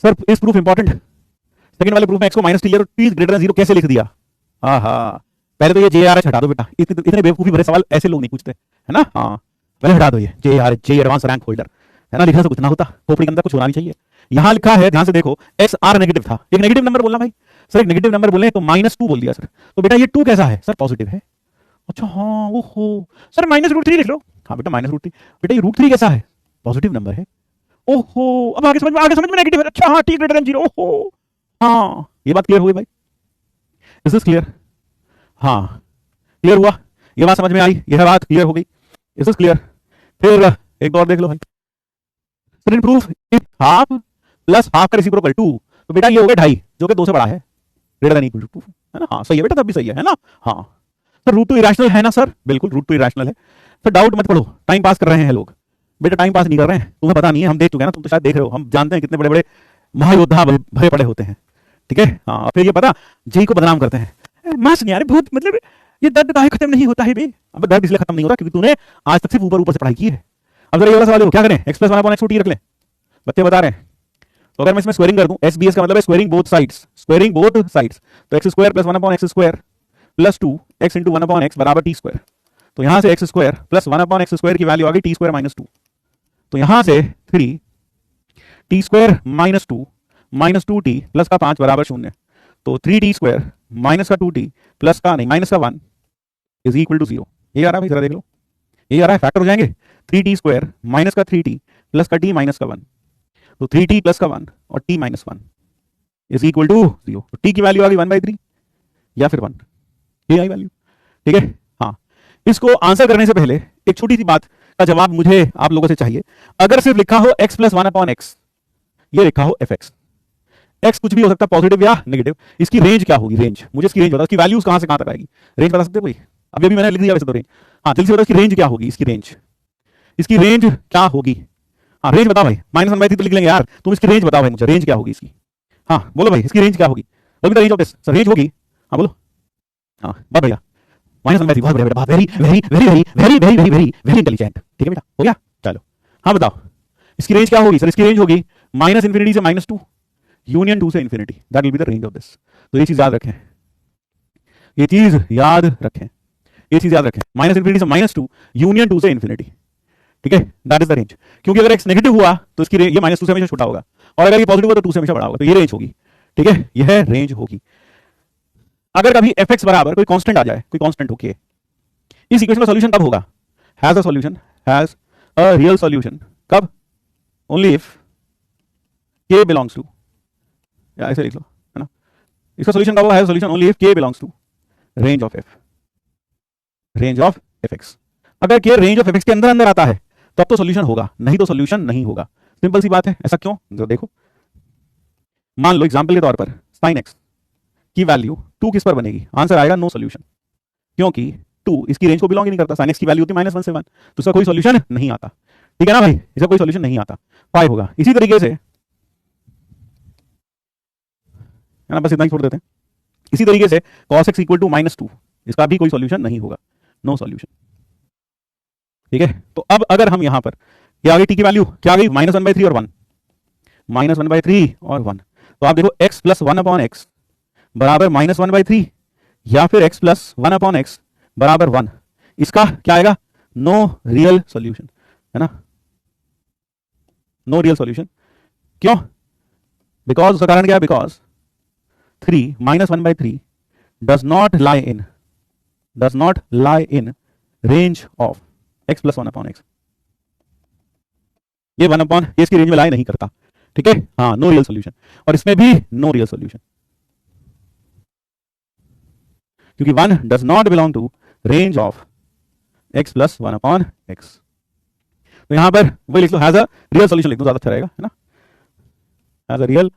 सर इस प्रूफ इंपॉर्टेंट, सेकंड वाले प्रूफ में x को माइनस टी और t ग्रेटर देन 0 कैसे लिख दिया, हाँ हाँ पहले तो ये JRH हटा दो बेटा, इतने बेवकूफी भरे सवाल ऐसे लोग नहीं पूछते, है ना, हाँ पहले हटा दो ये JRH, जे एडवांस रैंक होल्डर, है ना, लिखना से कुछ ना होता, खोपड़ी के अंदर कुछ होना भी चाहिए। यहां लिखा है ध्यान से देखो, x r नेगेटिव था, एक नेगेटिव नंबर बोलना भाई, सर एक नेगेटिव नंबर बोले तो -2 बोल दिया सर, तो बेटा ये 2 कैसा है सर, पॉजिटिव है, अच्छा हाँ ओहो सर -√3 लिख लो, हाँ बेटा -√3, बेटा ये √3 कैसा है, पॉजिटिव नंबर है, ओहो अब आगे समझ में नेगेटिव है, अच्छा हाँ t ग्रेटर देन 0, ओहो हाँ ये बात क्लियर हो गई भाई, इज दिस क्लियर, हाँ क्लियर हुआ, ये बात समझ में आई, यह बात क्लियर हो गई, इज दिस क्लियर। फिर एक और देख लो भाई, second proof, if half plus half का रेसिप्रोकल 2, तो बेटा ये हो गया 2.5 जो कि 2 से बड़ा है, ग्रेटर देन इक्वल टू 2, है ना, हाँ सही है बेटा, तब भी सही है ना, हाँ सर √2 इरेशनल है ना सर, बिल्कुल √2 इरेशनल है, फिर डाउट मत पढ़ो, टाइम पास कर रहे हैं लोग, बेटा टाइम पास नहीं कर रहे हैं, तुम्हें पता नहीं है, हम देख चुके हैं ना, तुम तो शायद देख रहे हो, हम जानते हैं कितने बड़े बड़े महायोद्धा भरे पड़े होते हैं, ठीक है, हाँ फिर ये पता जेईई को बदनाम करते हैं, मास नहीं यार, बहुत मतलब ये दर्द काहे खत्म नहीं होता है बे? अब दर्द इसलिए खत्म नहीं होता क्योंकि तूने आज तक सिर्फ ऊपर ऊपर से पढ़ाई की है। अब जरा ये वाला सवाल देखो, क्या करें, x plus one upon x T रख लें, बच्चे बता रहे हैं। तो अगर मैं इसमें स्क्वायरिंग कर दूं, एस बी एस का मतलब है squaring both sides, squaring both sides, तो x square plus one upon x square plus 2 x into one upon x बराबर टी स्क्वायर। तो यहां से x square plus one upon x square की value आ गई टी स्क्वायर माइनस 2। तो यहां से 3 t square minus 2 minus 2t plus का 5 बराबर 0। तो 3t स्क्वायर माइनस का 2t प्लस का नहीं माइनस का 1 इज इक्वल टू 0। ये आ रहा है भाई, जरा देख लो, ये आ रहा है, फैक्टर हो जाएंगे। 3t स्क्वायर माइनस का 3t प्लस का t माइनस का 1, तो 3t प्लस का 1 और t minus 1 is equal to 0। तो t की वैल्यू आ गई 1/3 या फिर 1, ये आई वैल्यू, ठीक है। हाँ, इसको आंसर करने से पहले एक छोटी सी बात का जवाब मुझे आप लोगों से चाहिए। अगर सिर्फ लिखा हो x plus one upon x, ये लिखा हो fx, x कुछ भी हो सकता है, पॉजिटिव या नेगेटिव, इसकी रेंज क्या होगी? रेंज, मुझे इसकी रेंज बताओ, इसकी वैल्यूज कहां से कहां तक आएगी? रेंज बता सकते हो कोई? अभी अभी मैंने लिख दिया वैसे तो रेंज। हाँ, जल्दी से बताओ इसकी रेंज क्या होगी? इसकी रेंज, इसकी रेंज क्या होगी? हाँ, रेंज बताओ भाई, -1/3 तो लिख लेंगे यार, तुम इसकी रेंज बताओ भाई मुझे, रेंज क्या होगी इसकी? हाँ बोलो भाई, इसकी रेंज क्या होगी? बोलो range of this, sir range होगी, हाँ बोलो। हाँ बहुत बढ़िया, -1/3, बहुत बढ़िया बेटा, very very very very very very very very very intelligent, ठीक है बेटा, हो गया। चलो हाँ बताओ, इसकी रेंज क्या होगी? सर इसकी रेंज होगी -∞ से -2 यूनियन 2 से infinity, that will be the range of this. तो ये चीज याद रखें, ये चीज याद रखें, ये चीज याद रखें, -∞ से -2 यूनियन 2 से इंफिनिटी, ठीक है, दैट इज द रेंज। क्योंकि अगर x नेगेटिव हुआ तो इसकी ये -2 से हमेशा छोटा होगा, और अगर ये पॉजिटिव हुआ तो 2 से हमेशा बड़ा होगा, तो ये रेंज होगी, ठीक है, यह रेंज होगी। अगर कभी fx बराबर कोई कांस्टेंट आ जाए, कोई कांस्टेंट हो के, इस इक्वेशन का सॉल्यूशन कब होगा? Has a solution, has a real solution, कब? Only if k belongs to, या ऐसे लिख लो, है ना, इसका सॉल्यूशन कब होगा? Has solution only if k belongs to range of f, range of fx। अगर k रेंज ऑफ fx के अंदर अंदर आता है तब तो सॉल्यूशन होगा, नहीं तो सॉल्यूशन नहीं होगा। सिंपल सी बात है। ऐसा क्यों? जो देखो, मान लो एग्जांपल के तौर पर sin x की वैल्यू 2 किस पर बनेगी? आंसर आएगा नो सॉल्यूशन, क्योंकि 2 इसकी रेंज को बिलोंग ही नहीं करता। sin x की वैल्यू होती है -1 से 1, तो इसका कोई सॉल्यूशन नहीं आता, ठीक है ना भाई, इसका कोई सॉल्यूशन नहीं आता, पाई होगा। इसी तरीके से, है ना, बस इतना ही छोड़ देते हैं। इसी तरीके से cos x इक्वल टू -2, इसका भी कोई सॉल्यूशन नहीं होगा, नो सॉल्यूशन, ठीक है। तो अब अगर हम यहां पर, क्या आ गई t की वैल्यू, क्या आ गई? -1/3 और 1, -1/3 और 1। तो आप देखो x प्लस 1 अपॉन एक्स बराबर -1/3, या फिर x प्लस 1 अपॉन एक्स बराबर 1, इसका क्या आएगा? नो रियल सॉल्यूशन, है ना, नो रियल सॉल्यूशन। क्यों? बिकॉज, उसका कारण क्या है? Because 3 -1/3 does not lie in range of x plus 1 upon x. ये 1 अपॉन इसकी रेंज में लाई नहीं करता, ठीक है। हाँ, नो रियल सॉल्यूशन, और इसमें भी नो रियल सॉल्यूशन, क्योंकि 1 does not belong to range of x plus 1 upon x. तो यहां पर वही लिख लो, हैज अ रियल सॉल्यूशन लिख दो, ज्यादा अच्छा रहेगा, है ना, हैज अ रियल